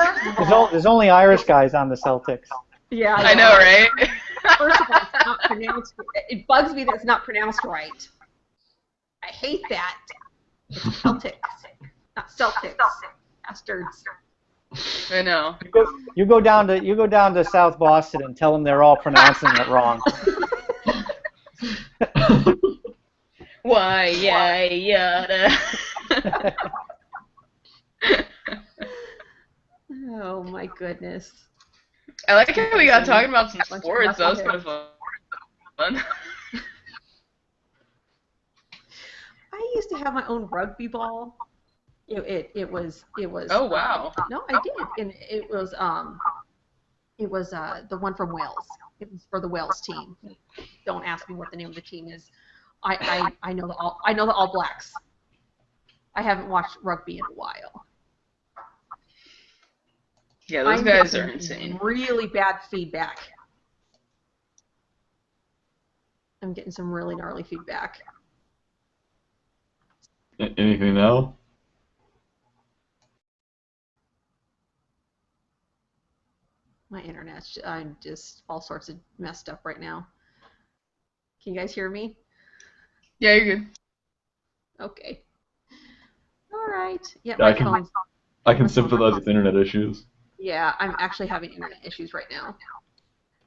There's only Irish guys on the Celtics. Yeah, I know, right? First of all, it's not pronounced. It bugs me that it's not pronounced right. I hate that. It's Celtics, not Celtics. Bastards. I know. You go down to South Boston and tell them they're all pronouncing it wrong. Why, yada. Oh my goodness. I like how we got talking about some sports. That was kind of fun. I used to have my own rugby ball. It was. Oh wow. No, I did, and it was the one from Wales. It was for the Wales team. Don't ask me what the name of the team is. I know the All Blacks. I haven't watched rugby in a while. Yeah, those guys are insane. Really bad feedback. I'm getting some really gnarly feedback. Anything now? My internet's I'm just all sorts of messed up right now. Can you guys hear me? Yeah, you're good. Okay. All right. Yeah, my phone's... I can sympathize with internet issues. Yeah, I'm actually having internet issues right now.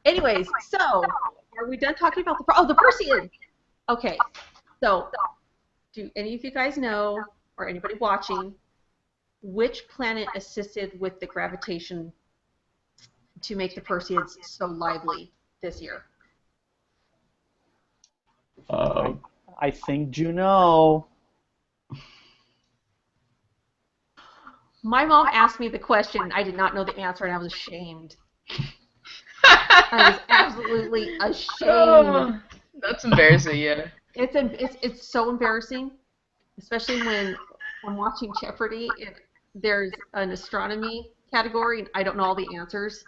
Anyways, so are we done talking about the Perseid? Okay. So, do any of you guys know, or anybody watching, which planet assisted with the gravitation to make the Perseids so lively this year? I think Juno. My mom asked me the question, and I did not know the answer, and I was ashamed. I was absolutely ashamed. Oh, that's embarrassing, yeah. It's so embarrassing, especially when I'm watching Jeopardy and there's an astronomy category and I don't know all the answers.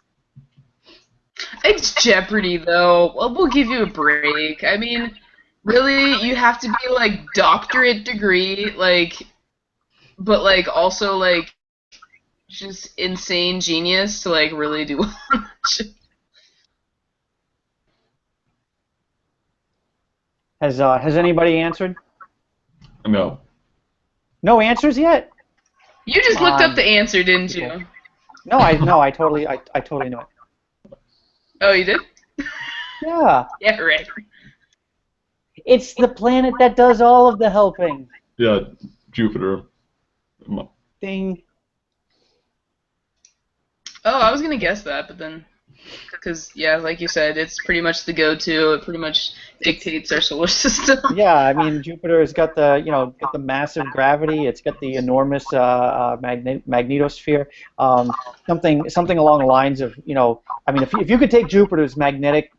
It's Jeopardy, though. Well, we'll give you a break. I mean, really, you have to be, like, doctorate degree, like, but, like, also, like, just insane genius to, like, really do well. Has anybody answered? No. No answers yet? You just looked up the answer, didn't you? No, I totally knew it. Oh, you did? Yeah. Yeah, right. It's the planet that does all of the helping. Yeah, Jupiter. Ding. Oh, I was gonna guess that, but then Because, yeah, like you said, it's pretty much the go-to. It pretty much dictates our solar system. Yeah, I mean Jupiter has got the got the massive gravity. It's got the enormous magnetosphere. Um, something along the lines of I mean if you could take Jupiter's magnetic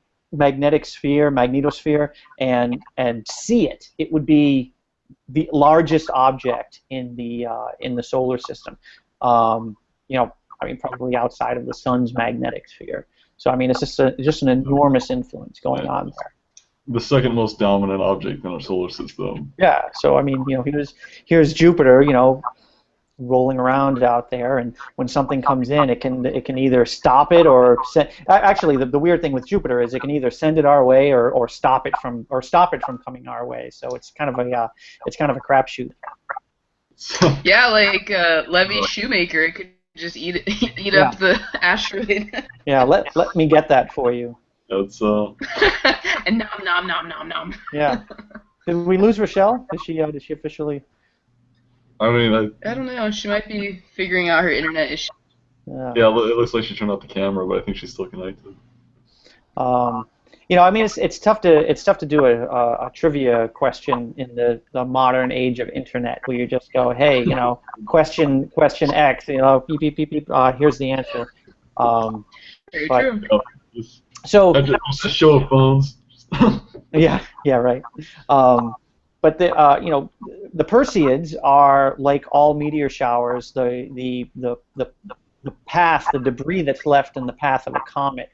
sphere, magnetosphere, and see it, it would be the largest object in the solar system. I mean probably outside of the sun's magnetic sphere. So I mean it's just an enormous influence going on there. The second most dominant object in our solar system. Yeah, so I mean, here's Jupiter, rolling around out there, and when something comes in, it can either stop it or actually the weird thing with Jupiter is it can either send it our way or stop it from coming our way. So it's kind of a crapshoot. Yeah, like Levy Shoemaker, it could just eat up the asteroid. Yeah, let me get that for you. That's And nom. Yeah. Did we lose Rochelle? Did she officially? I mean, I don't know. She might be figuring out her internet issue. yeah, it looks like she turned off the camera, but I think she's still connected. I mean, it's tough to do a trivia question in the modern age of internet where you just go, hey, question X, beep beep beep beep. Here's the answer. Very true. So just a show of phones. yeah, right. But the Perseids are like all meteor showers. The path, the debris that's left in the path of a comet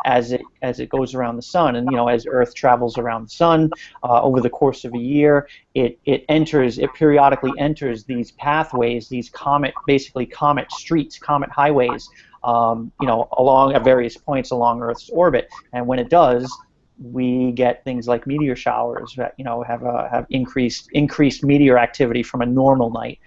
as it goes around the sun, and as Earth travels around the sun over the course of a year, it periodically enters these pathways, these comet streets, comet highways, along at various points along Earth's orbit, and when it does, we get things like meteor showers that have increased meteor activity from a normal night.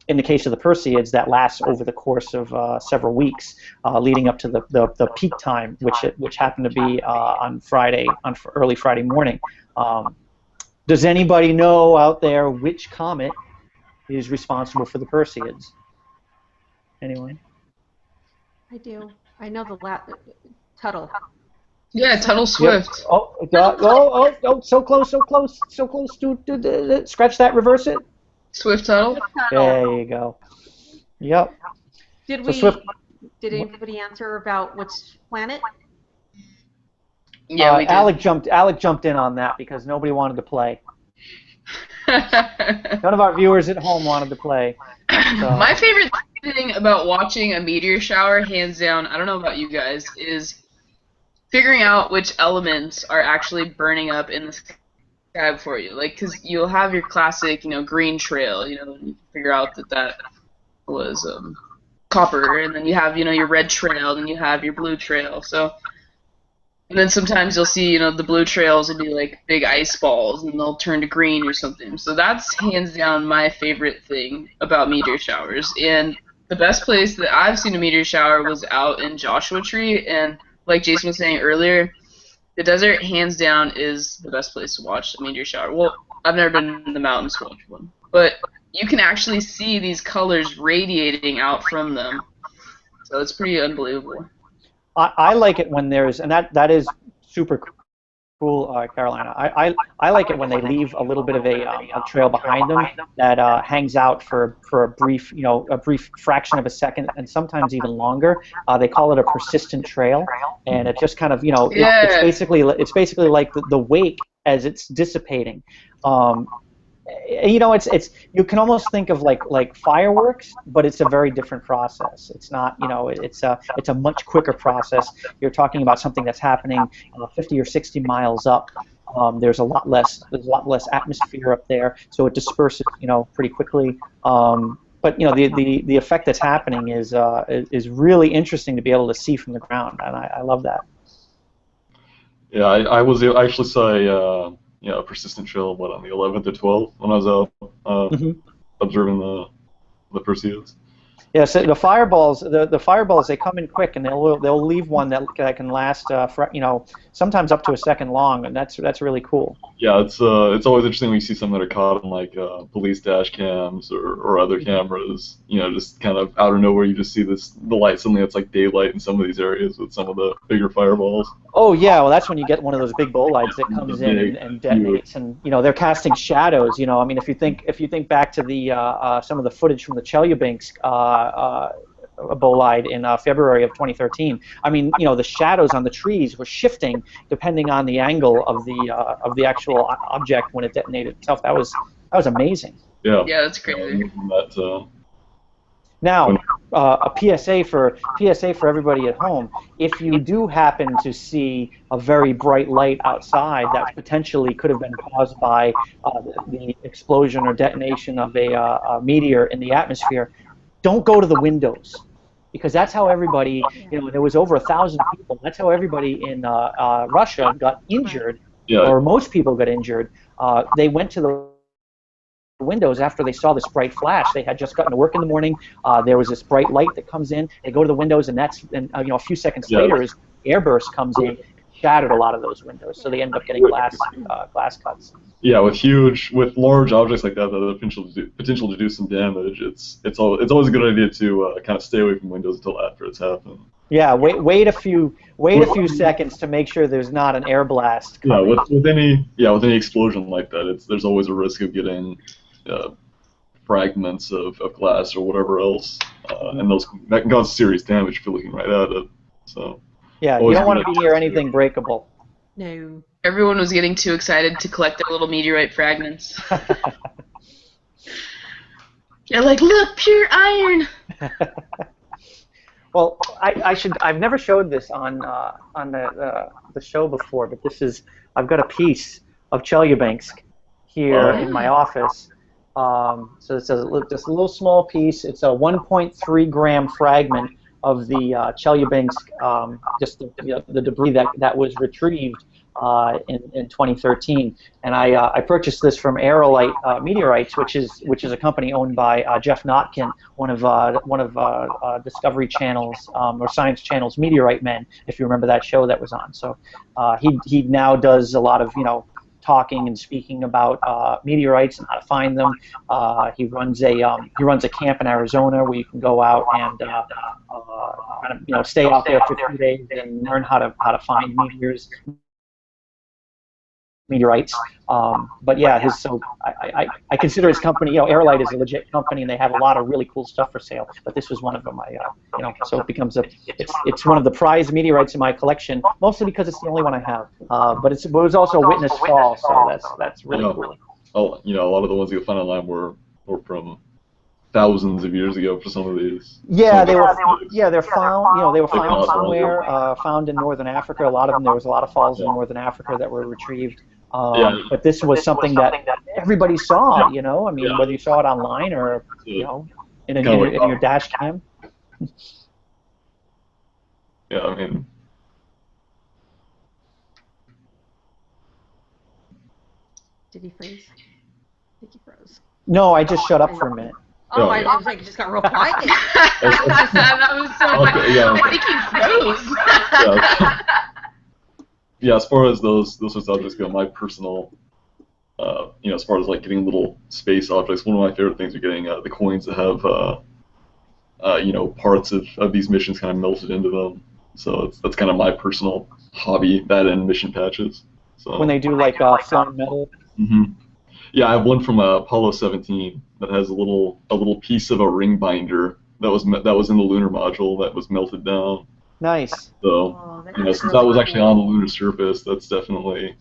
In the case of the Perseids, that lasts over the course of several weeks, leading up to the peak time, which happened to be on early Friday morning. Does anybody know out there which comet is responsible for the Perseids? Anyone? I do. I know the Tuttle. Yeah, Tuttle Swift. Yep. Oh, so close. Scratch that, reverse it. Swift Tuttle. There you go. Yep. Did anybody answer about which planet? Yeah, we did. Alec jumped in on that because nobody wanted to play. None of our viewers at home wanted to play. So. My favorite thing about watching a meteor shower, hands down, I don't know about you guys, is figuring out which elements are actually burning up in the sky for you. Like, because you'll have your classic, green trail, you figure out that was copper, and then you have, your red trail, and you have your blue trail. So, and then sometimes you'll see, the blue trails will be like big ice balls, and they'll turn to green or something. So that's hands down my favorite thing about meteor showers. And the best place that I've seen a meteor shower was out in Joshua Tree, and like Jason was saying earlier, the desert, hands down, is the best place to watch a meteor shower. Well, I've never been in the mountains to watch one, but you can actually see these colors radiating out from them. So it's pretty unbelievable. I like it when there's, and that is super cool, Carolina. I like it when they leave a little bit of a trail behind them that hangs out for a brief fraction of a second, and sometimes even longer. They call it a persistent trail, and it just kind of it's basically like the wake as it's dissipating. It's you can almost think of like fireworks, but it's a very different process. It's not, it's a much quicker process. You're talking about something that's happening 50 or 60 miles up. There's a lot less atmosphere up there, so it disperses, pretty quickly. But the effect that's happening is really interesting to be able to see from the ground, and I love that. Yeah, I actually saw a persistent trail, on the 11th or 12th when I was out observing the Perseids. Yeah, so the fireballs, the fireballs, they come in quick, and they'll leave one that can last, for, sometimes up to a second long, and that's really cool. Yeah, it's always interesting when you see some that are caught on like police dash cams or other cameras. Just kind of out of nowhere, you just see the light suddenly. It's like daylight in some of these areas with some of the bigger fireballs. Oh yeah, well that's when you get one of those big bolides that comes in and detonates, and they're casting shadows. I mean, if you think back to the some of the footage from the Chelyabinsk bolide in February of 2013. I mean, the shadows on the trees were shifting depending on the angle of the actual object when it detonated itself. That was amazing. Yeah. Yeah, that's crazy. Now, a PSA for everybody at home: if you do happen to see a very bright light outside that potentially could have been caused by the explosion or detonation of a meteor in the atmosphere, don't go to the windows, because that's how everybody, there was over 1,000 people. That's how everybody in Russia got injured, or most people got injured. They went to the windows after they saw this bright flash. They had just gotten to work in the morning. There was this bright light that comes in. They go to the windows, and a few seconds later, as airburst comes in, shattered a lot of those windows. So they end up getting glass cuts. Yeah, with large objects like that have the potential to do some damage, it's always a good idea to kind of stay away from windows until after it's happened. Yeah, wait a few seconds to make sure there's not an air blast coming. Yeah, with any explosion like that, there's always a risk of getting fragments of glass or whatever else, and that can cause serious damage if you're looking right at it. So yeah, you don't want to be near anything breakable. No. Everyone was getting too excited to collect their little meteorite fragments. They're like, look, pure iron. Well, I've never showed this on the show before, but I've got a piece of Chelyabinsk here in my office. So it's just a little small piece. It's a 1.3 gram fragment of the Chelyabinsk, just the debris that was retrieved in 2013, and I purchased this from Aerolite Meteorites, which is a company owned by Jeff Notkin, one of Discovery Channel's or Science Channel's Meteorite Men, if you remember that show that was on. So he now does a lot of talking and speaking about meteorites and how to find them. He runs a camp in Arizona where you can go out and kind of stay out there for 2 days and learn how to find meteorites. But yeah, I consider his company, Aerolite is a legit company, and they have a lot of really cool stuff for sale. But this was one of them. So it becomes it's one of the prized meteorites in my collection, mostly because it's the only one I have. But it was also Witness Fall, so that's really cool. Oh, a lot of the ones you'll find online were from thousands of years ago for some of these. Yeah, they're found. They were found somewhere, found in northern Africa. A lot of them. There was a lot of falls in northern Africa that were retrieved. But this was something that everybody saw. I mean, whether you saw it online or in your dash cam. Yeah, I mean. Did he freeze? I think he froze. No, I just shut up for a minute. Oh, I was like, it just got real quiet. That was so funny. Yeah. I think he froze. Yeah, as far as those sorts of objects go, my personal, as far as like getting little space objects, one of my favorite things are getting the coins that have, parts of these missions kind of melted into them. So that's kind of my personal hobby, that and mission patches. So when they do like flying metal. Mm-hmm. Yeah, I have one from Apollo 17 that has a little piece of a ring binder that was in the lunar module that was melted down. Nice. So, since that was actually on the lunar surface, that's definitely...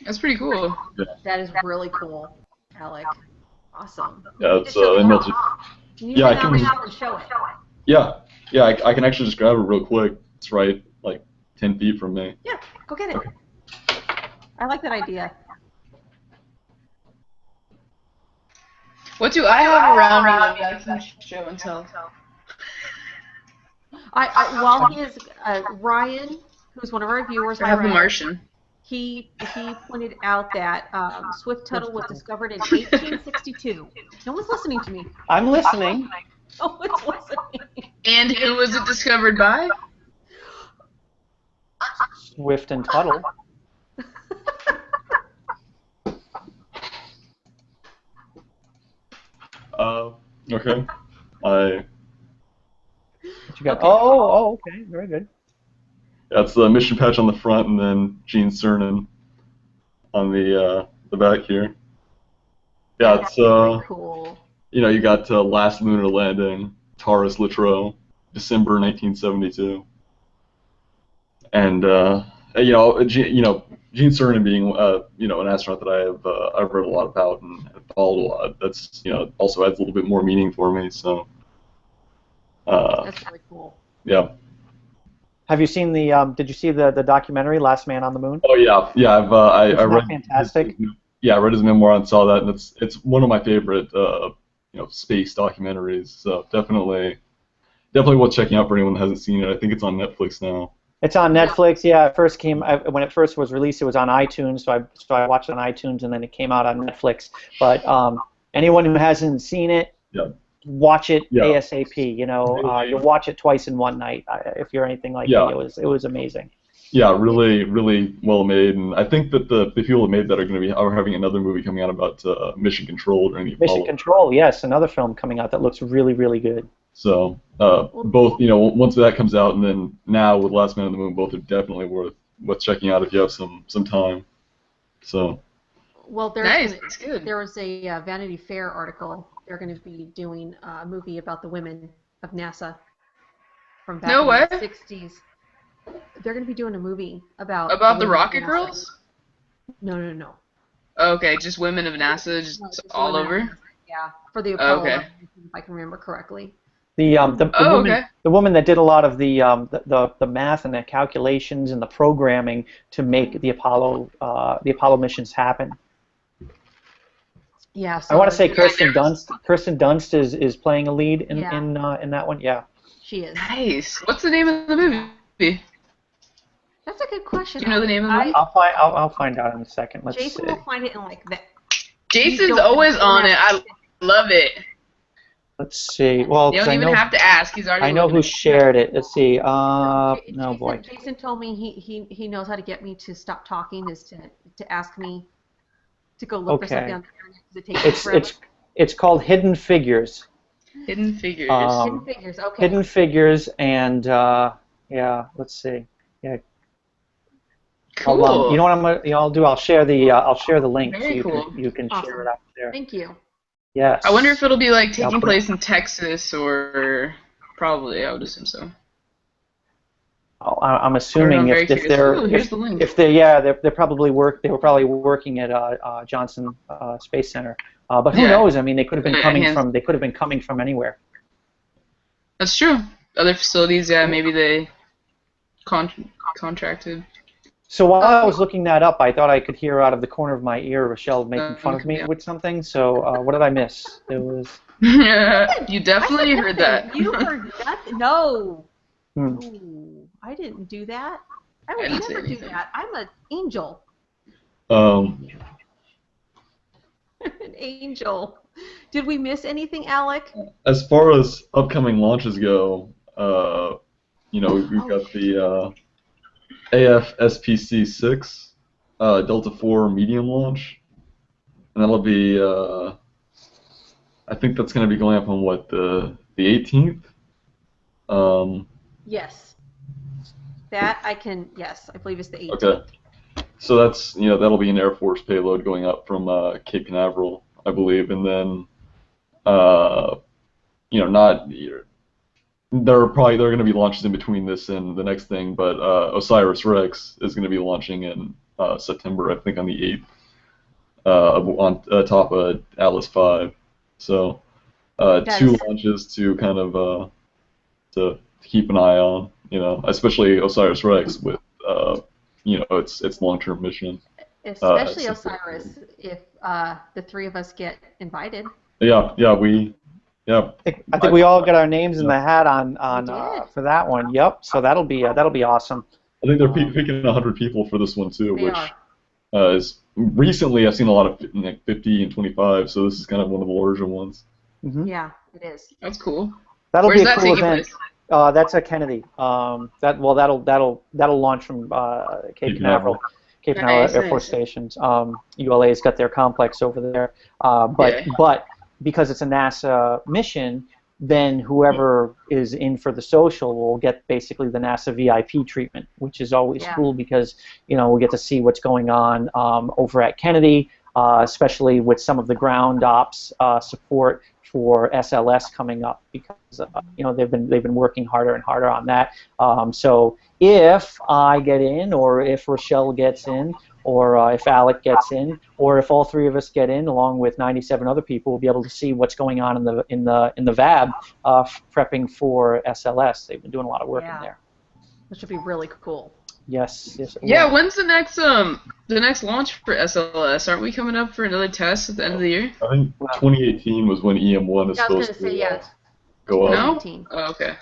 That's pretty cool. Yeah. That is really cool, Alec. Awesome. Yeah, it's melted. Yeah, I can show it. Yeah, I can actually just grab it real quick. It's right, like, 10 feet from me. Yeah, go get it. I like that idea. What do I have around me that I can show and tell? While he is Ryan, who's one of our viewers, I have the Martian. He pointed out that Swift Tuttle was discovered in 1862. No one's listening to me. I'm listening. Oh, it's listening. And who was it discovered by? Swift and Tuttle. Okay. I What you got? Okay. Oh, okay, very good. That's the mission patch on the front, and then Gene Cernan on the back here. Yeah, That's it's really cool. you got Last Lunar Landing, Taurus Littrow, December 1972, and Gene Cernan being an astronaut that I've read a lot about and have followed a lot. That's also adds a little bit more meaning for me. So That's really cool. yeah. Have you seen the? Did you see the documentary Last Man on the Moon? Oh yeah. I Isn't read that fantastic? I read his memoir and saw that, and it's one of my favorite space documentaries. So definitely worth checking out for anyone that hasn't seen it. I think it's on Netflix now. It's on Netflix. Yeah, it first came when it first was released. It was on iTunes, so I watched it on iTunes, and then it came out on Netflix. But anyone who hasn't seen it, Yeah. watch it Yeah. ASAP. You'll watch it twice in one night if you're anything like me. It was amazing. Yeah, really, really well made, and I think that the people that made that are having another movie coming out about Mission Control during the Mission Apollo. Control, yes, another film coming out that looks really, really good. So both, once that comes out, and then now with Last Man on the Moon, both are definitely worth checking out if you have some time. So. Well, Nice. That's good. there was a Vanity Fair article. They're going to be doing a movie about the women of NASA from back No in way. the 60s. They're going to be doing a movie about the women of Rocket NASA. Girls? No. Okay, just women of NASA, just No, just all women of over. NASA. Yeah, for the Apollo, Okay. if I can remember correctly. The woman okay. the woman that did a lot of the math and the calculations and the programming to make the Apollo missions happen. Yeah. So I want to say there's- Kirsten Dunst. Kirsten Dunst is playing a lead in Yeah. in that one. Yeah. She is. Nice. What's the name of the movie? That's a good question. Do you know the name of the movie? I'll find out in a second. Let's Jason see. will find it in like that. Jason's don't- always don't on have it. to- I love it. Let's see. Well, You 'cause don't I even know have to ask. He's already I know looking who at it. shared it. Let's see. Jason, No boy. Jason told me he knows how to get me to stop talking is to ask me to go look for Okay. something on the internet because it takes me It's forever. it's called Hidden Figures. Hidden Figures. Hidden Figures. Okay. Hidden Figures, and yeah. Let's see. Yeah. Cool. You know what I'll do? I'll share the link so Very you cool. can Awesome. share it out there. Thank you. Yes. I wonder if it'll be like taking put- place in Texas or probably. I would assume so. I'm assuming I'm very if curious. they're Ooh, here's the link. if they they're probably working at Johnson Space Center. But who Yeah. knows? I mean, they could have been Yeah, coming hands- from anywhere. That's true. Other facilities, yeah, maybe they contracted. So while I was looking that up, I thought I could hear out of the corner of my ear Rochelle making fun of me Yeah. with something. So what did I miss? It was. You definitely I said heard nothing. that. You heard nothing. No. Hmm. Ooh, I didn't do that. I I would didn't say never do anything. that. I'm an angel. An angel. Did we miss anything, Alec? As far as upcoming launches go, we've got the AF-SPC-6 Delta IV medium launch, and that'll be I think that's going to be going up on the 18th. Yes. That I can. Yes, I believe it's the 18th. Okay. So that's that'll be an Air Force payload going up from Cape Canaveral, I believe, and then there are going to be launches in between this and the next thing, but OSIRIS-REx is going to be launching in September, I think, on the 8th, on top of Atlas V. So two launches to kind of to keep an eye on, especially OSIRIS-REx with its long-term mission. Especially Osiris, if the three of us get invited. Yeah. I think we all got our names in the hat on did. for that one. Yep. So that'll be awesome. I think they're picking 100 people for this one too, They which are. is recently I've seen a lot of 50 and 25, so this is kind of one of the larger ones. Mm-hmm. Yeah. It is. That's cool. That'll Where's be a that cool taking event. place? That's at Kennedy. That'll launch from Cape Canaveral. Cape Canaveral Nice, Air Force nice. Stations. ULA's got their complex over there. Yeah. But because it's a NASA mission, then whoever is in for the social will get basically the NASA VIP treatment, which is always cool because we get to see what's going on over at Kennedy, especially with some of the ground ops support for SLS coming up because they've been working harder and harder on that. So if I get in, or if Rochelle gets in, or if Alec gets in, or if all three of us get in, along with 97 other people, we'll be able to see what's going on in the VAB, prepping for SLS. They've been doing a lot of work in there. Which would be really cool. Yes. Yeah. When's the next launch for SLS? Aren't we coming up for another test at the end of the year? I think 2018 was when EM1 is supposed to go up. No? Oh, okay.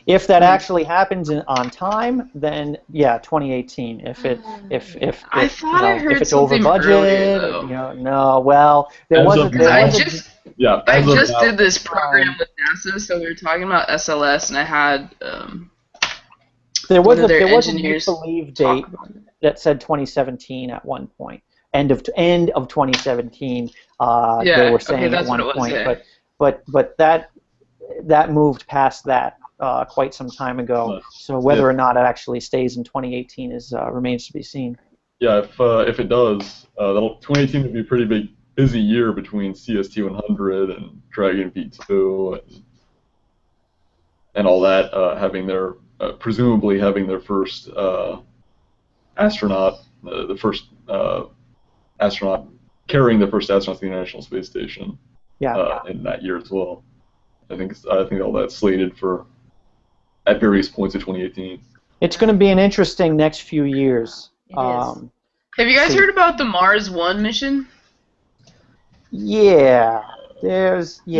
If that actually happens on time, then yeah, 2018. If I thought I heard if it's over something budget, earlier, though. no. Well, I just now, did this program with NASA, so we were talking about SLS, and I had there was a engineers make-believe date that said 2017 at one point. End of 2017. They were saying at one point, but that moved past that quite some time ago. So whether or not it actually stays in 2018 remains to be seen. Yeah, if it does, 2018 would be a pretty busy year between CST-100 and Dragon V2 and all that, presumably having their first astronaut, the first astronaut carrying the first astronaut to the International Space Station. In that year as well. I think all that's slated for at various points of 2018. It's going to be an interesting next few years. It is. Have you guys heard about the Mars 1 mission? Yeah. That's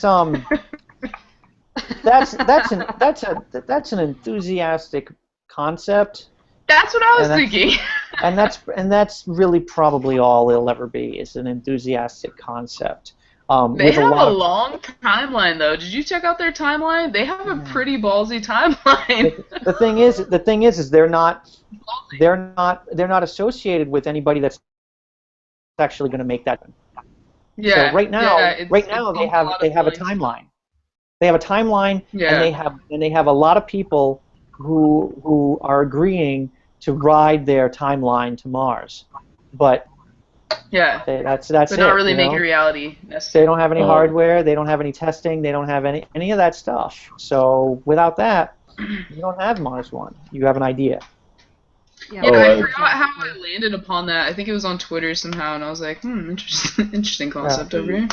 an enthusiastic concept. That's what I was thinking. and that's really probably all it'll ever be, is an enthusiastic concept. They have a long timeline, though. Did you check out their timeline? They have a pretty ballsy timeline. The thing is they're not associated with anybody that's actually going to make that. Yeah. So right now they have a timeline. They have a timeline, and they have a lot of people who are agreeing to ride their timeline to Mars, but that's but it. not really make it reality. They don't have any hardware. They don't have any testing. They don't have any of that stuff. So without that, you don't have Mars 1. You have an idea. I forgot how I landed upon that. I think it was on Twitter somehow, and I was like, interesting concept over here.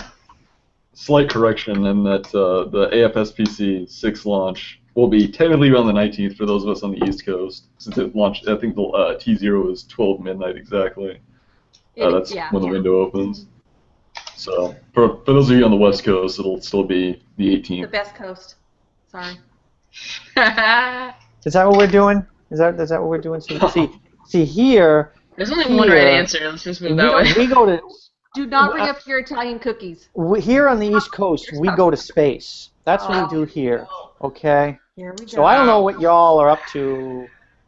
Slight correction in that the AFSPC 6 launch will be technically on the 19th for those of us on the East Coast, since it launched. I think the T0 is 12 midnight exactly. That's when the window opens. So for those of you on the West Coast, it'll still be the 18th. The best coast. Sorry. Is that what we're doing? Is that what we're doing? See here. There's only one right answer. Let's just move that way. We go to. Do not bring up your Italian cookies. Here on the East Coast, we go to space. That's what we do here. Okay. Here we go. So I don't know what y'all are up to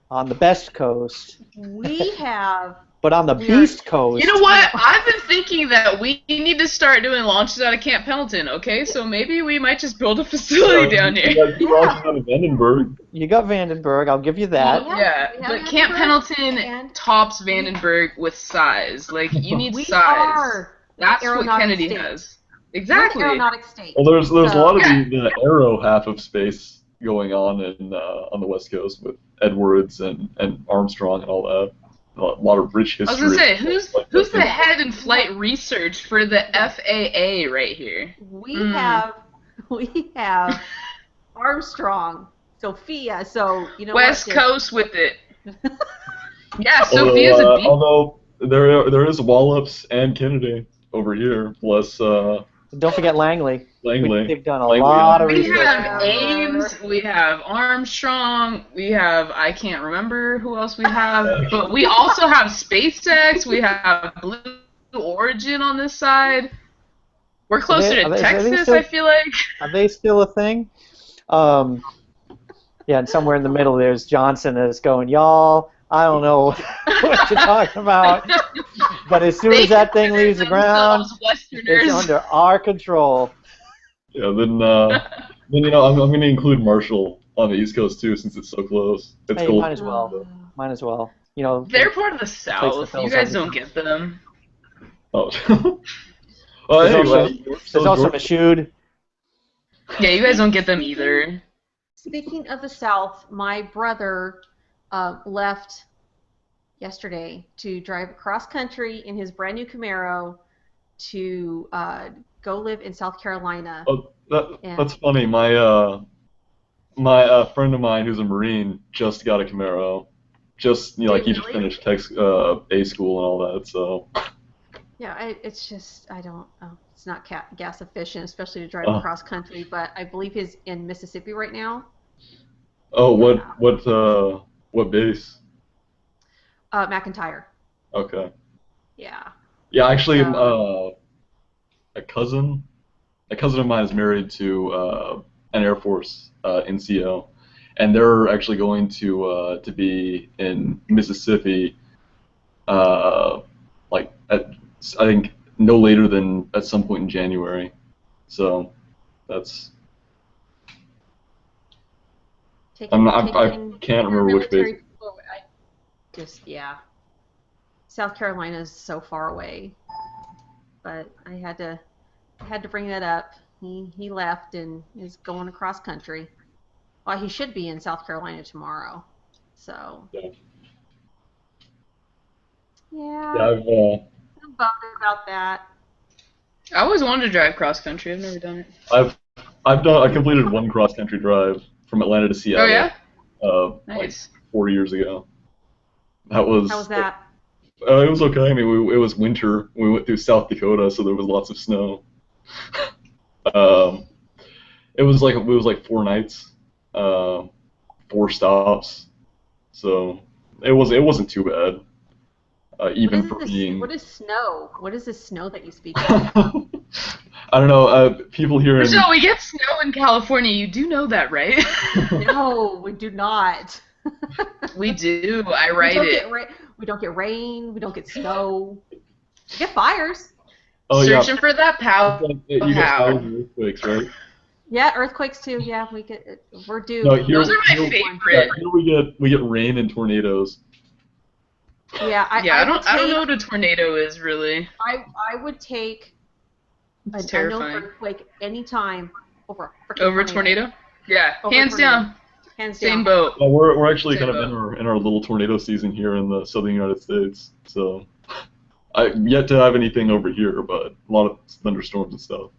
on the best coast. We have. But on the Beast Coast... You know what? I've been thinking that we need to start doing launches out of Camp Pendleton, okay? So maybe we might just build a facility down here. You launching out of Vandenberg. You got Vandenberg, I'll give you that. But Camp Pendleton tops Vandenberg with size. Like, you need size. That's what Kennedy has. Exactly. Aeronautic state. Well, there's a lot of the aero half of space going on on the West Coast with Edwards and Armstrong and all that. A lot of rich history. I was gonna say, who's the head in flight research for the FAA right here? We have Armstrong, Sophia. So you know West what, Coast with it. Yeah, Sophia's a beat. Although there is Wallops and Kennedy over here, plus. Don't forget Langley. They've done a Langley, lot of research. We have Ames, we have Armstrong, we have, I can't remember who else we have, but we also have SpaceX, we have Blue Origin on this side. We're closer to are they Texas, still, I feel like. are they still a thing? Yeah, and somewhere in the middle there's Johnson that's going, y'all, I don't know what you're talking about. But as soon as that thing leaves the ground, it's under our control. Yeah, then I'm going to include Marshall on the East Coast too, since it's so close. It's Hey, cool. might as well. Might as well. You know, They're part of the place to South. fill You guys something. don't get them. Oh. Well, There's anyway, there's also Michoud. Yeah, you guys don't get them either. Speaking of the South, my brother left yesterday to drive across country in his brand new Camaro to go live in South Carolina. Oh, that's funny. My friend of mine who's a Marine just got a Camaro. Just like he just finished A school and all that. So. Yeah, it's just I don't. It's not gas efficient, especially to drive across country. But I believe he's in Mississippi right now. Oh, what base? McIntyre. Okay. Yeah. Yeah, actually, a cousin of mine is married to an Air Force NCO, and they're actually going to be in Mississippi, like I think no later than at some point in January. So that's. I can't remember which base. South Carolina is so far away, but I had to bring that up. He left and is going across country. Well, he should be in South Carolina tomorrow. So. Yeah. Yeah. I'm bummed about that. I always wanted to drive cross country. I've never done it. I completed one cross country drive from Atlanta to Seattle. Oh yeah. Nice. Like 4 years ago. How was that? It was okay. I mean, it was winter. We went through South Dakota, so there was lots of snow. It was like 4 nights, 4 stops, so it wasn't too bad. Even for being. What is snow? What is this snow that you speak of? I don't know. People here in. So we get snow in California. You do know that, right? No, we do not. We do. I write it. We don't get rain. We don't get snow. We get fires. Oh, Searching for that power. You get fires and earthquakes, right? Yeah, earthquakes too. Yeah, we're due. No, those are my favorite. Here we get rain and tornadoes. Yeah, I don't know what a tornado is really. I would take It's an terrifying. earthquake anytime over a tornado. Yeah, hands down. Hands down. Same boat. Well, we're actually kind of in our little tornado season here in the southern United States, so I've yet to have anything over here, but a lot of thunderstorms and stuff.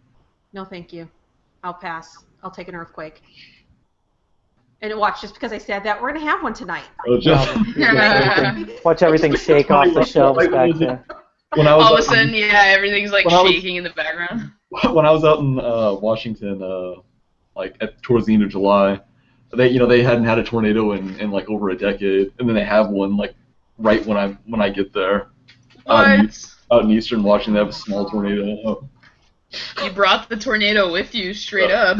No, thank you. I'll pass. I'll take an earthquake. And watch, just because I said that, we're gonna have one tonight. Watch everything shake off the shelves back there. All of a sudden, everything's like shaking in the background. When I was out in Washington, towards the end of July, they hadn't had a tornado in like over a decade, and then they have one like right when I get there. What? Out in eastern Washington, they have a small tornado. You brought the tornado with you, straight up.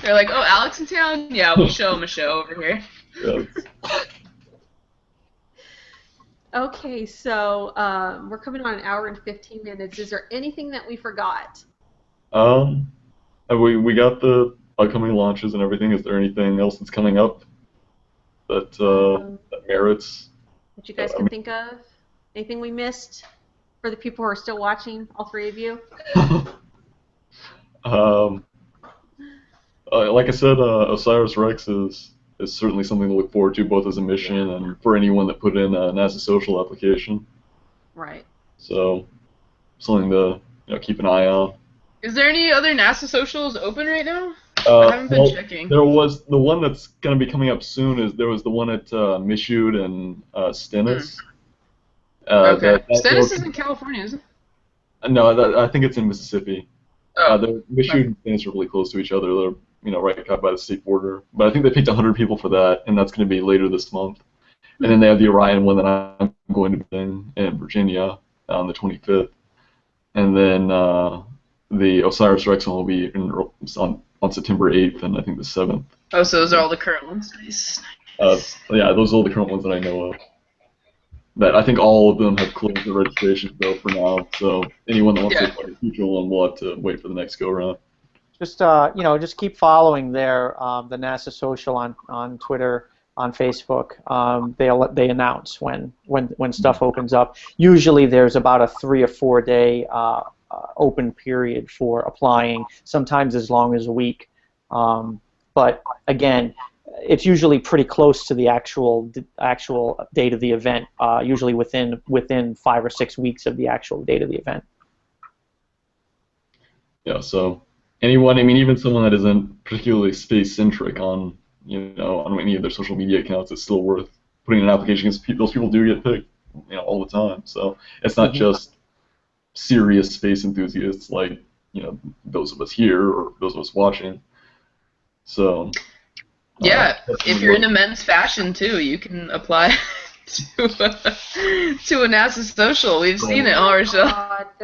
They're like, oh, Alex in town? Yeah, we'll show him a show over here. Yeah. Okay, so we're coming on an hour and 15 minutes. Is there anything that we forgot? We got the upcoming launches and everything. Is there anything else that's coming up that merits? That you guys can think of? Anything we missed for the people who are still watching, all 3 of you? Like I said, Osiris Rex is certainly something to look forward to, both as a mission and for anyone that put in a NASA social application. Right. So, something to keep an eye on. Is there any other NASA socials open right now? I haven't been checking. There was the one that's going to be coming up soon. There was the one at Michoud and Stennis. Okay. Stennis is in California, isn't it? No, I think it's in Mississippi. Oh. Michoud and Stennis are really close to each other. They're right by the state border. But I think they picked 100 people for that, and that's going to be later this month. And then they have the Orion one that I'm going to be in Virginia on the 25th, and then the OSIRIS-REx one will be on September 8th and I think the 7th. Oh, so those are all the current ones. Nice. Yeah, those are all the current ones that I know of. That I think all of them have closed their registrations though for now. So anyone that wants to play the future one will have to wait for the next go around. Just just keep following the NASA social on Twitter, on Facebook. They announce when stuff opens up. Usually there's about a 3 or 4 day open period for applying. Sometimes as long as a week. But again, it's usually pretty close to the actual date of the event. Usually within 5 or 6 weeks of the actual date of the event. Yeah. So anyone, I mean, even someone that isn't particularly space-centric on any of their social media accounts, it's still worth putting an application because those people do get picked, all the time. So it's not just serious space enthusiasts like those of us here or those of us watching. So yeah, if you're into men's fashion too, you can apply to a NASA social. We've seen it on our show.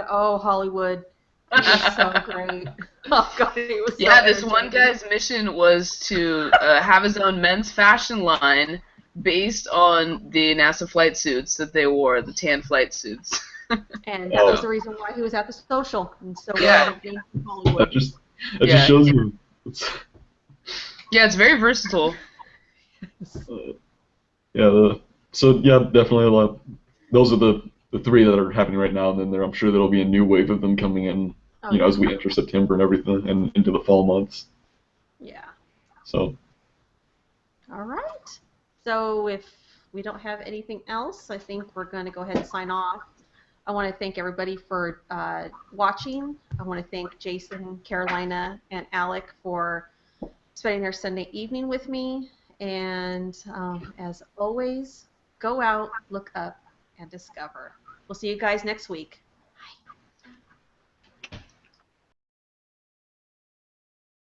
Oh, Hollywood. It was so great. Oh god, it was so this one guy's mission was to have his own men's fashion line based on the NASA flight suits that they wore, the tan flight suits. And that was the reason why he was at the social. And so in Hollywood. That just shows you. Yeah, it's very versatile. Definitely a lot. Those are the 3 that are happening right now, and then I'm sure there'll be a new wave of them coming in, as we enter September and everything, and into the fall months. Yeah. So. All right. So if we don't have anything else, I think we're going to go ahead and sign off. I want to thank everybody for watching. I want to thank Jason, Carolina, and Alec for spending their Sunday evening with me. And as always, go out, look up, and discover. We'll see you guys next week.